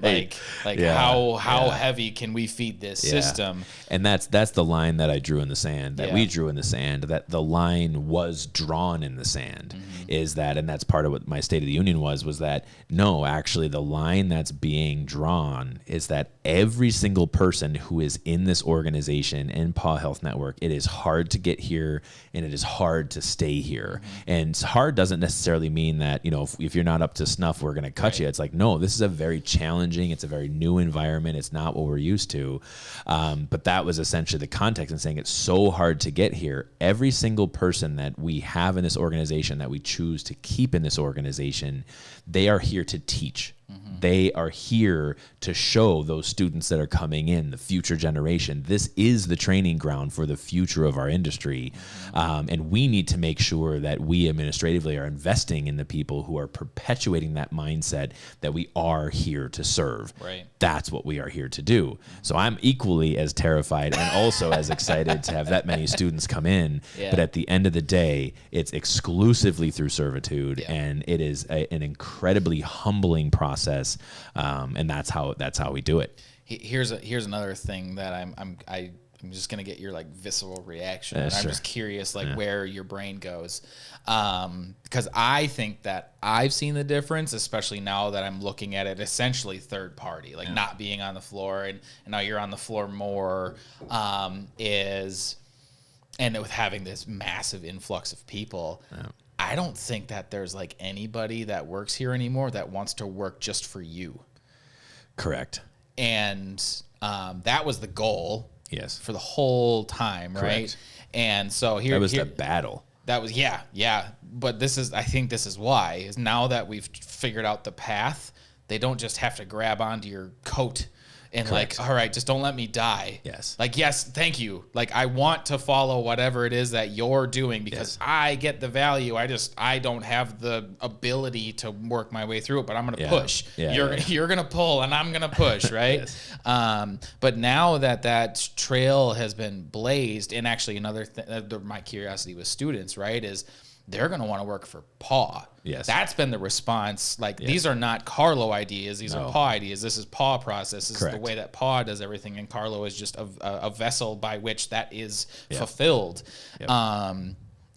Speaker 2: Like how heavy can we feed this system?
Speaker 1: And that's the line that I drew in the sand, that we drew in the sand, that the line was drawn in the sand, is that, and that's part of what my State of the Union was that, no, actually the line that's being drawn is that every single person who is in this organization and Paw Health Network, it is hard to get here and it is hard to stay here. And hard doesn't necessarily mean that, if you're not up to snuff, we're going to cut you. It's like, no, this is a very challenging, it's a very new environment. It's not what we're used to. But that was essentially the context, and saying it's so hard to get here. Every single person that we have in this organization, that we choose to keep in this organization, they are here to teach. They are here to show those students that are coming in, the future generation, this is the training ground for the future of our industry. And we need to make sure that we administratively are investing in the people who are perpetuating that mindset that we are here to serve.
Speaker 2: Right.
Speaker 1: That's what we are here to do. So I'm equally as terrified and also as excited to have that many students come in. But at the end of the day, it's exclusively through servitude, and it is an incredibly humbling process. And that's how we do it.
Speaker 2: Here's another thing that I'm just gonna get your like visceral reaction. And I'm just curious where your brain goes, because I think that I've seen the difference, especially now that I'm looking at it essentially third party, not being on the floor, and now you're on the floor more, and with having this massive influx of people. I don't think that there's like anybody that works here anymore that wants to work just for you.
Speaker 1: Correct.
Speaker 2: And that was the goal.
Speaker 1: Yes.
Speaker 2: For the whole time,
Speaker 1: Correct.
Speaker 2: right? And so here
Speaker 1: that was the battle.
Speaker 2: That was But I think this is why, is now that we've figured out the path, they don't just have to grab onto your coat and
Speaker 1: Correct.
Speaker 2: like, all right, just don't let me die.
Speaker 1: Yes.
Speaker 2: Like, yes, thank you. Like, I want to follow whatever it is that you're doing because I get the value. I don't have the ability to work my way through it, but I'm going to push. You're going to pull and I'm going to push, right? But now that trail has been blazed, and actually another thing, my curiosity with students, right, is they're going to want to work for PAW.
Speaker 1: Yes.
Speaker 2: That's been the response. Like, these are not Carlo ideas. These are PAW ideas. This is PAW process. This is the way that PAW does everything. And Carlo is just a vessel by which that is fulfilled. Yep.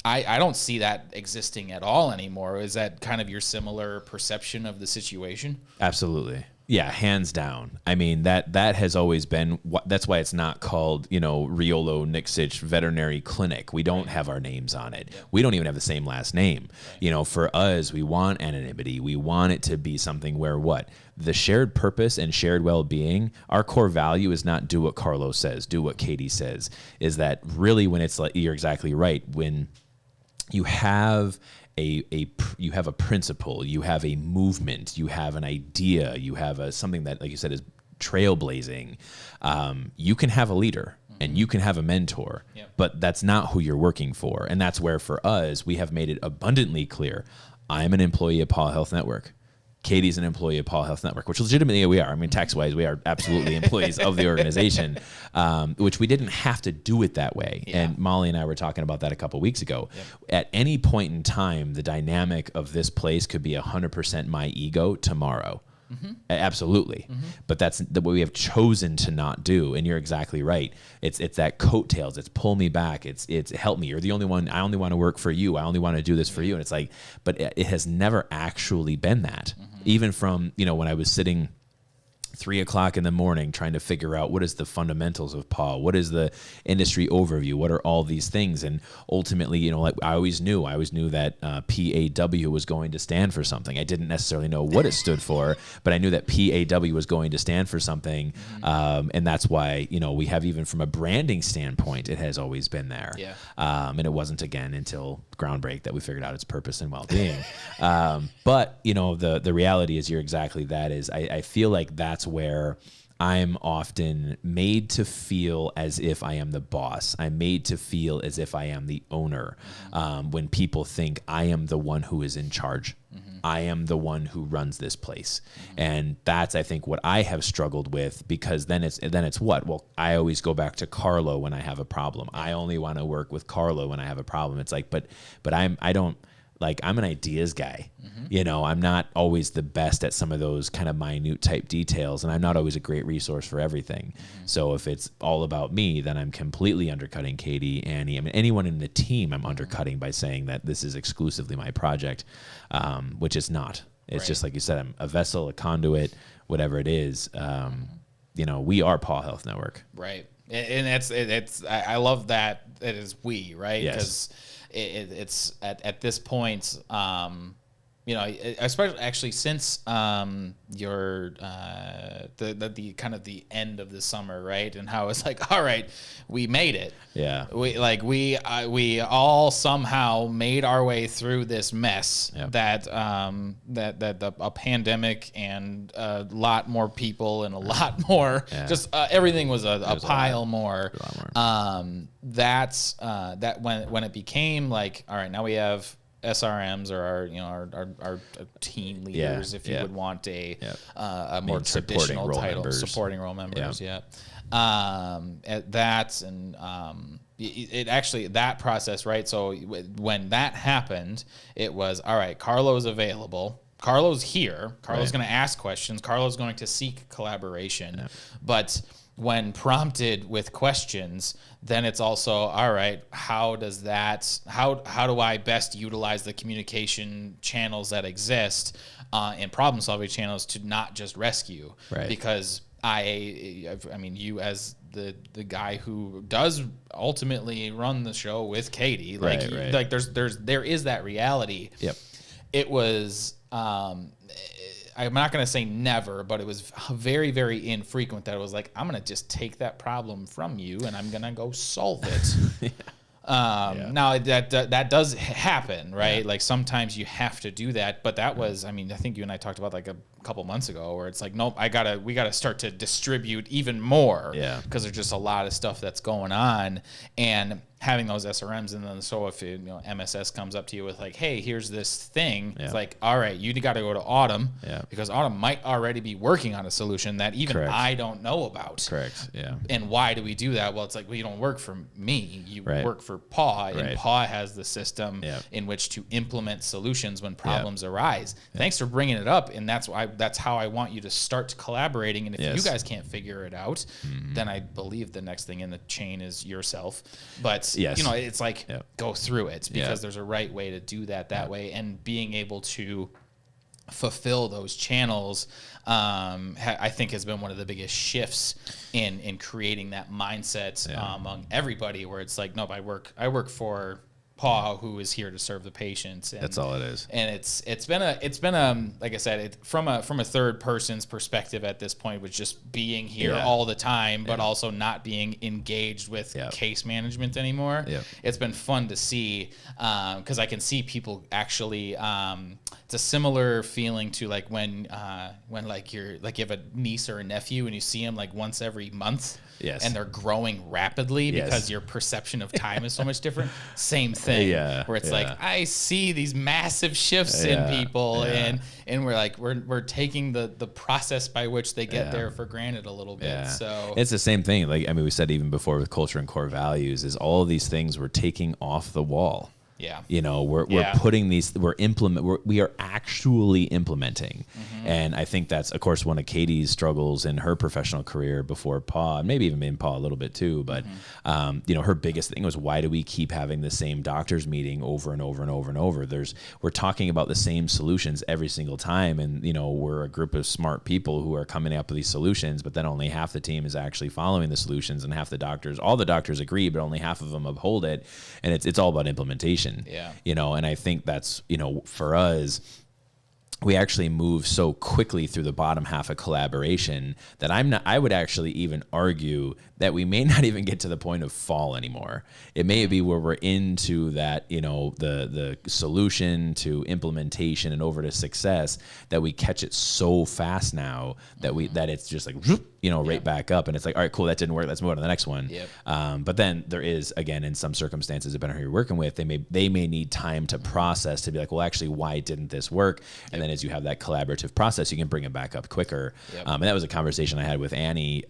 Speaker 2: I don't see that existing at all anymore. Is that kind of your similar perception of the situation?
Speaker 1: Absolutely. Yeah, hands down. I mean, that has always been, that's why it's not called, Riolo Nixich Veterinary Clinic. We don't have our names on it. We don't even have the same last name. For us, we want anonymity. We want it to be something where the shared purpose and shared well-being, our core value is not do what Carlos says, do what Katie says, is that really when it's like, you're exactly right, when you have you have a principle, you have a movement, you have an idea, you have something that, like you said, is trailblazing. You can have a leader and you can have a mentor, but that's not who you're working for. And that's where, for us, we have made it abundantly clear. I'm an employee of Paw Health Network. Katie's an employee of Paw Health Network, which legitimately we are. I mean, tax-wise, we are absolutely employees of the organization, which we didn't have to do it that way. Yeah. And Molly and I were talking about that a couple weeks ago. Yep. At any point in time, the dynamic of this place could be 100% my ego tomorrow. Mm-hmm. Absolutely. Mm-hmm. But that's what we have chosen to not do. And you're exactly right. It's that coattails. It's pull me back. It's help me. You're the only one. I only want to work for you. I only want to do this for you. And it's like, but it has never actually been that. Mm-hmm. Even from, when I was sitting 3 o'clock in the morning trying to figure out what is the fundamentals of PAW, what is the industry overview, what are all these things, and ultimately, like I always knew that PAW was going to stand for something. I didn't necessarily know what it stood for, but I knew that PAW was going to stand for something, and that's why we have, even from a branding standpoint, it has always been there. Yeah. And it wasn't again until Groundbreak that we figured out its purpose and well-being. But the reality is, you're exactly that. Is I feel like that's where I'm often made to feel as if I am the boss. I'm made to feel as if I am the owner. When people think I am the one who is in charge. Mm-hmm. I am the one who runs this place. Mm-hmm. And that's, I think, what I have struggled with, because then it's what? Well, I always go back to Carlo when I have a problem. I only want to work with Carlo when I have a problem. It's like, but I'm an ideas guy. Mm-hmm. I'm not always the best at some of those kind of minute type details, and I'm not always a great resource for everything. Mm-hmm. So if it's all about me, then I'm completely undercutting Katie, Annie. I mean, anyone in the team I'm undercutting by saying that this is exclusively my project, which it's not. It's just like you said, I'm a vessel, a conduit, whatever it is. We are Paw Health Network. Right.
Speaker 2: And it's I love that it is we, right? Because it's at this point, especially actually since your the kind of the end of the summer, right? And how it's like, all right, we made it. Yeah. We all somehow made our way through this mess that a pandemic and a lot more people and a lot more just everything was a pile more. That's that when it became like, all right, now we have SRMs, or our team leaders, if you would want a more traditional title, supporting role members. That's and it actually, that process, right? So when that happened, it was, all right, Carlo's available. Carlo's here. Carlo's going to ask questions. Carlo's going to seek collaboration. But when prompted with questions, then it's also, all right, how do I best utilize the communication channels that exist and problem solving channels to not just rescue? Right. Because I mean, you as the guy who does ultimately run the show with Katie, like there is that reality. Yep. It was I'm not going to say never, but it was very, very infrequent that it was like, I'm going to just take that problem from you and I'm going to go solve it. Now that does happen, right? Like sometimes you have to do that, but that was, I mean, I think you and I talked about like a couple months ago, where it's like, nope, we gotta start to distribute even more, because there's just a lot of stuff that's going on, and having those SRMs. And then so if MSS comes up to you with like, hey, here's this thing, it's like, all right, you got to go to Autumn, because Autumn might already be working on a solution that even I don't know about. And why do we do that? Well, it's like, well, you don't work for me, you work for PAW, and PAW has the system in which to implement solutions when problems arise. Thanks for bringing it up, and that's how I want you to start collaborating. And if you guys can't figure it out, then I believe the next thing in the chain is yourself. But it's like, go through it, because there's a right way to do that way, and being able to fulfill those channels, I think has been one of the biggest shifts in creating that mindset among everybody, where it's like, nope, I work for PAW, who is here to serve the patients. And
Speaker 1: that's all it is.
Speaker 2: And it's been like I said, from a third person's perspective at this point, with just being here all the time, but also not being engaged with case management anymore. It's been fun to see, because I can see people actually. It's a similar feeling to like when like you have a niece or a nephew and you see them like once every month. And they're growing rapidly because your perception of time is so much different. Same thing. Where it's like, I see these massive shifts in people, and we're like, we're taking the process by which they get there for granted a little bit. So
Speaker 1: it's the same thing. Like, I mean, we said even before with culture and core values, is all of these things we're taking off the wall. We're putting these, we are actually implementing. And I think that's, of course, one of Katie's struggles in her professional career before PAW, and maybe even in PAW a little bit too. But, her biggest thing was, why do we keep having the same doctors meeting over and over and over and over? We're talking about the same solutions every single time. And, we're a group of smart people who are coming up with these solutions, but then only half the team is actually following the solutions, and all the doctors agree, but only half of them uphold it. And it's all about implementation. And I think that's, for us, we actually move so quickly through the bottom half of collaboration that I would actually even argue that we may not even get to the point of fall anymore. It may be where we're into that, the solution to implementation and over to success, that we catch it so fast now that it's just like, right back up. And it's like, all right, cool, that didn't work, let's move on to the next one. But then there is, again, in some circumstances, depending on who you're working with, they may need time to process, to be like, well, actually, why didn't this work? And then as you have that collaborative process, you can bring it back up quicker. And that was a conversation I had with Annie,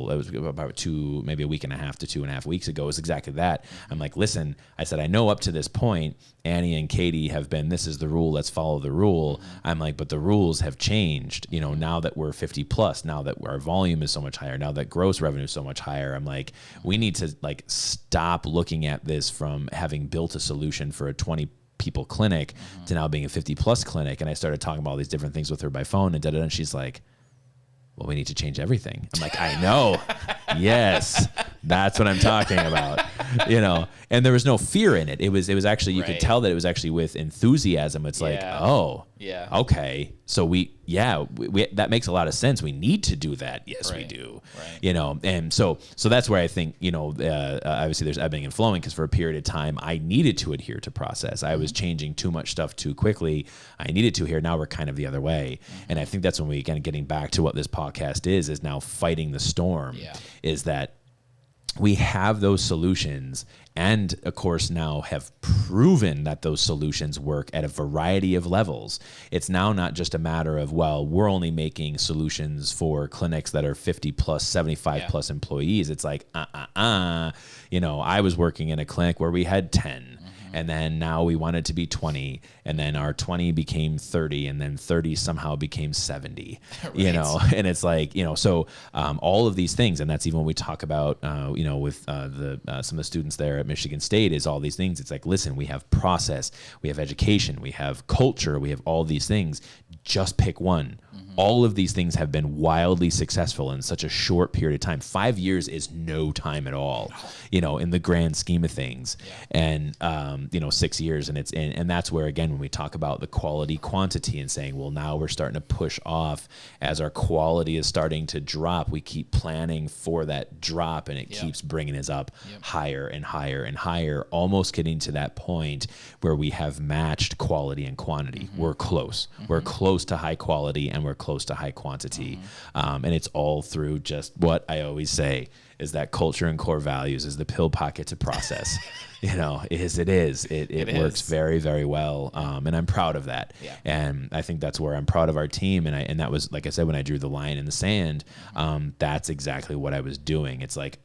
Speaker 1: it was about maybe a week and a half to 2.5 weeks ago. It was exactly that. I'm like, listen, I said, I know up to this point, Annie and Katie have been, this is the rule, let's follow the rule. I'm like, but the rules have changed, now that we're 50 plus, now that our volume is so much higher, now that gross revenue is so much higher. I'm like, we need to stop looking at this from having built a solution for a 20 people clinic to now being a 50 plus clinic. And I started talking about all these different things with her by phone, and she's like, well, we need to change everything. I'm like, I know. Yes, that's what I'm talking about. And there was no fear in it. It was actually, you could tell that it was actually with enthusiasm. It's like, oh, okay. So that makes a lot of sense. We need to do that. Yes, we do. And so that's where I think, obviously there's ebbing and flowing, because for a period of time, I needed to adhere to process. I was changing too much stuff too quickly. I needed to here. Now we're kind of the other way. And I think that's when we, again, getting back to what this podcast is now fighting the storm, is that we have those solutions, and of course now have proven that those solutions work at a variety of levels. It's now not just a matter of, well, we're only making solutions for clinics that are 50 plus, 75 plus employees. It's like, I was working in a clinic where we had 10. And then now we wanted to be 20, and then our 20 became 30, and then 30 somehow became 70, and it's like, so all of these things, and that's even when we talk about, with some of the students there at Michigan State, is all these things. It's like, listen, we have process, we have education, we have culture, we have all these things. Just pick one. All of these things have been wildly successful in such a short period of time. 5 years is no time at all, in the grand scheme of things. And 6 years, and that's where, again, when we talk about the quality quantity and saying, well, now we're starting to push off as our quality is starting to drop. We keep planning for that drop, and it keeps bringing us up higher and higher and higher, almost getting to that point where we have matched quality and quantity. We're close. We're close to high quality, and we're close to high quantity. And it's all through just what I always say is that culture and core values is the pill pocket to process. It is. It works very, very well. And I'm proud of that. Yeah. And I think that's where I'm proud of our team. And that was, like I said, when I drew the line in the sand, that's exactly what I was doing. It's like,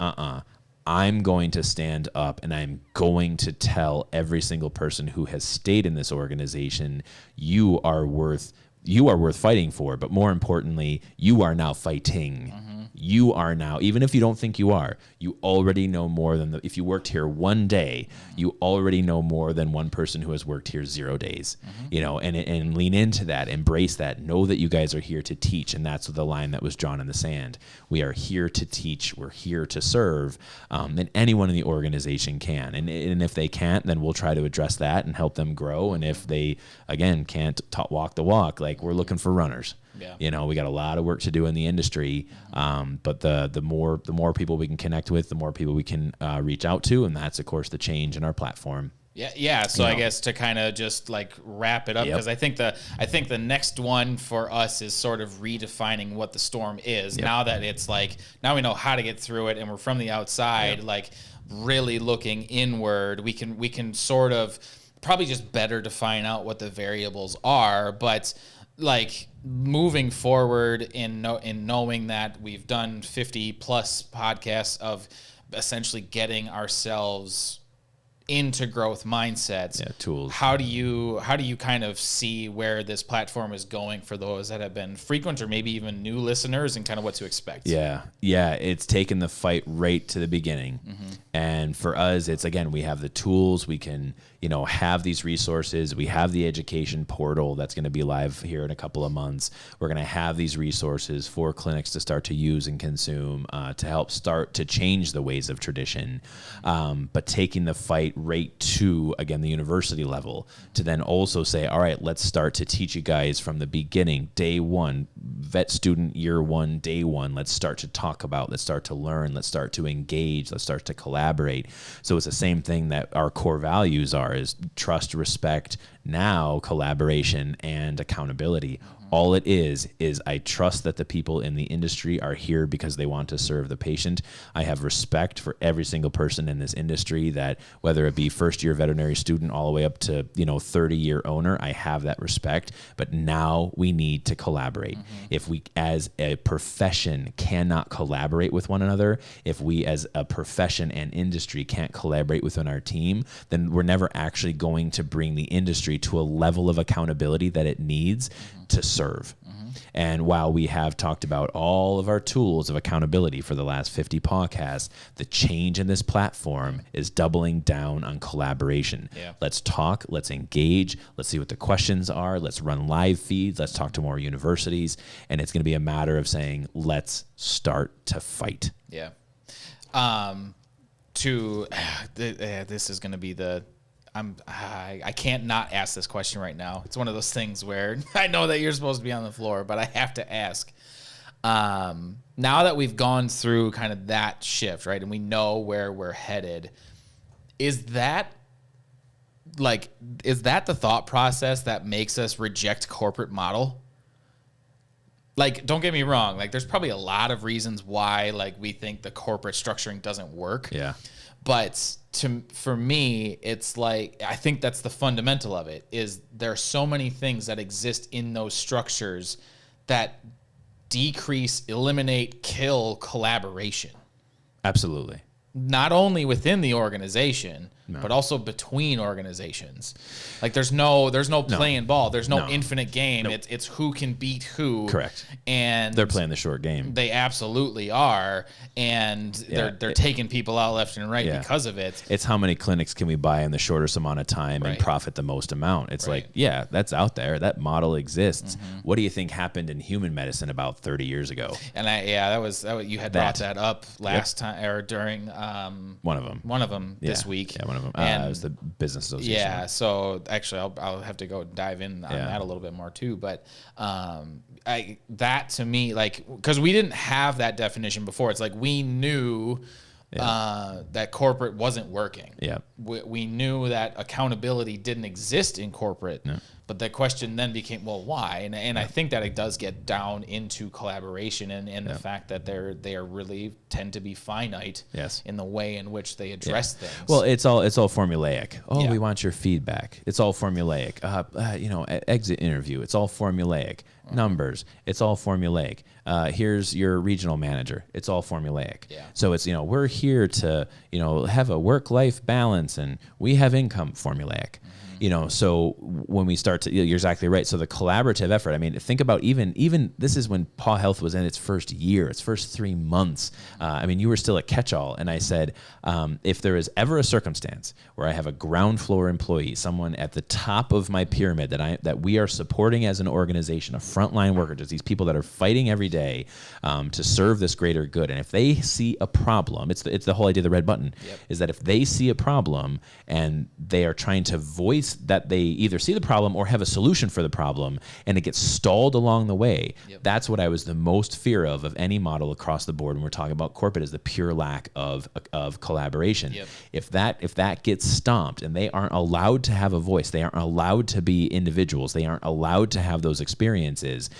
Speaker 1: I'm going to stand up and I'm going to tell every single person who has stayed in this organization, you are worth fighting for, but more importantly, you are now fighting. You are now, even if you don't think you are, you already know more than if you worked here one day, you already know more than one person who has worked here 0 days, and lean into that, embrace that, know that you guys are here to teach. And that's the line that was drawn in the sand. We are here to teach. We're here to serve. And anyone in the organization can. And if they can't, then we'll try to address that and help them grow. And if they, again, can't walk the walk, like we're looking for runners. Yeah. We got a lot of work to do in the industry, but the more people we can connect with, the more people we can reach out to, and that's of course the change in our platform.
Speaker 2: Yeah. So I guess to kind of just like wrap it up, because I think the next one for us is sort of redefining what the storm is. Now that it's like, now we know how to get through it, and we're from the outside, like really looking inward. We can sort of probably just better define out what the variables are, but like moving forward in knowing that we've done 50 plus podcasts of essentially getting ourselves into growth mindsets,
Speaker 1: tools.
Speaker 2: How do you kind of see where this platform is going for those that have been frequent or maybe even new listeners, and kind of what to expect?
Speaker 1: Yeah, it's taken the fight right to the beginning. And for us, it's, again, we have the tools. We can, have these resources. We have the education portal that's going to be live here in a couple of months. We're going to have these resources for clinics to start to use and consume, to help start to change the ways of tradition. But taking the fight right to, again, the university level, to then also say, all right, let's start to teach you guys from the beginning, day one, vet student year one, day one. Let's start to talk about, let's start to learn, let's start to engage, let's start to collaborate. So it's the same thing that our core values are, is trust, respect, now collaboration and accountability. All it is I trust that the people in the industry are here because they want to serve the patient. I have respect for every single person in this industry, that whether it be first-year veterinary student all the way up to 30-year owner, I have that respect. But now we need to collaborate. If we as a profession cannot collaborate with one another, if we as a profession and industry can't collaborate within our team, then we're never actually going to bring the industry to a level of accountability that it needs to serve. And while we have talked about all of our tools of accountability for the last 50 podcasts, the change in this platform is doubling down on collaboration. Let's talk, let's engage, let's see what the questions are, let's run live feeds, let's talk to more universities, and it's going to be a matter of saying, let's start to fight.
Speaker 2: This is going to be I can't not ask this question right now. It's one of those things where I know that you're supposed to be on the floor, but I have to ask. Now that we've gone through kind of that shift, right, and we know where we're headed, is that the thought process that makes us reject corporate model? Like, don't get me wrong. Like, there's probably a lot of reasons why, like, we think the corporate structuring doesn't work. But for me, it's like, I think that's the fundamental of it, is there are so many things that exist in those structures that decrease, eliminate, kill collaboration.
Speaker 1: Absolutely.
Speaker 2: not only within the organization, but also between organizations. Like there's no playing ball. There's no infinite game. Nope. It's who can beat who.
Speaker 1: Correct.
Speaker 2: And
Speaker 1: they're playing the short game.
Speaker 2: They absolutely are. And they're taking people out left and right because of it.
Speaker 1: It's how many clinics can we buy in the shortest amount of time and profit the most amount. It's like, yeah, that's out there. That model exists. What do you think happened in human medicine about 30 years ago?
Speaker 2: And that was you had brought that up last time or during
Speaker 1: one of them
Speaker 2: this week.
Speaker 1: Yeah, one of them. It was the business association.
Speaker 2: Yeah, so actually I'll have to go dive in on that a little bit more too. But that to me, like, because we didn't have that definition before. It's like we knew that corporate wasn't working.
Speaker 1: Yeah,
Speaker 2: we knew that accountability didn't exist in corporate. No. But the question then became, well, why? And I think that it does get down into collaboration and the fact that they are really tend to be finite in the way in which they address things.
Speaker 1: Well, it's all formulaic. Oh, we want your feedback. It's all formulaic. Exit interview. It's all formulaic. Numbers. It's all formulaic. Here's your regional manager. It's all formulaic. Yeah. So it's we're here to have a work-life balance and we have income formulaic. So when we start to, you're exactly right. So the collaborative effort, I mean, think about even this is when Paw Health was in its first year, its first 3 months. I mean, you were still a catch-all. And I said, if there is ever a circumstance where I have a ground floor employee, someone at the top of my pyramid that we are supporting as an organization, a frontline worker, just these people that are fighting every day to serve this greater good. And if they see a problem, it's the whole idea of the red button, is that if they see a problem and they are trying to voice that they either see the problem or have a solution for the problem and it gets stalled along the way, that's what I was the most fear of any model across the board when we're talking about corporate, is the pure lack of collaboration. If that gets stomped and they aren't allowed to have a voice, they aren't allowed to be individuals, they aren't allowed to have those experiences,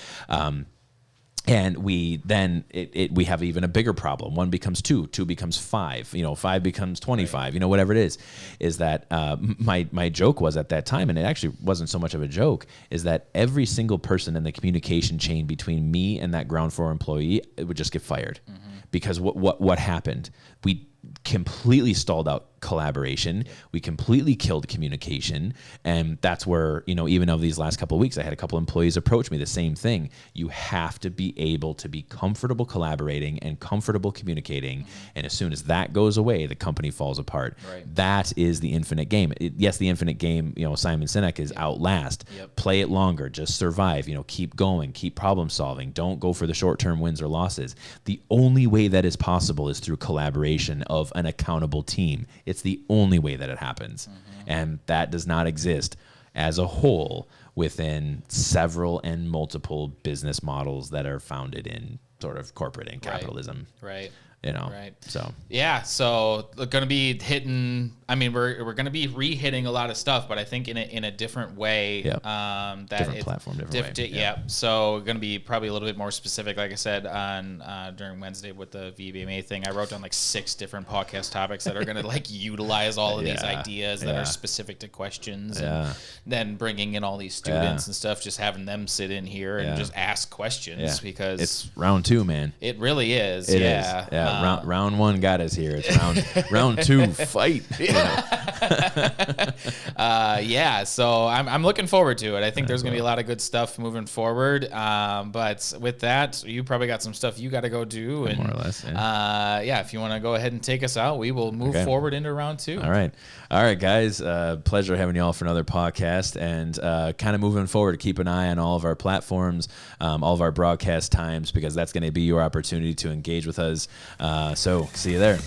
Speaker 1: and we have even a bigger problem. 1 becomes 2, 2 becomes 5, 5 becomes 25, whatever it is that my joke was at that time, and it actually wasn't so much of a joke, is that every single person in the communication chain between me and that ground floor employee, it would just get fired. Because what happened? We completely stalled out collaboration. We completely killed communication. And that's where, even over these last couple of weeks, I had a couple employees approach me, the same thing. You have to be able to be comfortable collaborating and comfortable communicating. And as soon as that goes away, the company falls apart. Right. That is the infinite game. Yes, the infinite game, Simon Sinek is outlast. Play it longer, just survive, keep going, keep problem solving. Don't go for the short-term wins or losses. The only way that is possible is through collaboration of an accountable team. It's the only way that it happens. And that does not exist as a whole within several and multiple business models that are founded in sort of corporate and capitalism.
Speaker 2: Right.
Speaker 1: So
Speaker 2: so we're going to be hitting, we're going to be re-hitting a lot of stuff, but I think in a different way. That
Speaker 1: different platform, different way.
Speaker 2: So we're going to be probably a little bit more specific, like I said, on during Wednesday with the VBMA thing. I wrote down 6 different podcast topics that are going to utilize all of these ideas that are specific to questions, and then bringing in all these students and stuff, just having them sit in here and just ask questions because
Speaker 1: it's round 2, man.
Speaker 2: It really is.
Speaker 1: It is. Round 1 got us here. It's round 2 fight.
Speaker 2: So I'm looking forward to it. I think there's going to be a lot of good stuff moving forward. But with that, you probably got some stuff you got to go do. And,
Speaker 1: more or less.
Speaker 2: If you want to go ahead and take us out, we will move forward into round 2.
Speaker 1: All right, guys. Pleasure having you all for another podcast, and kind of moving forward, keep an eye on all of our platforms, all of our broadcast times, because that's going to be your opportunity to engage with us. So see you there.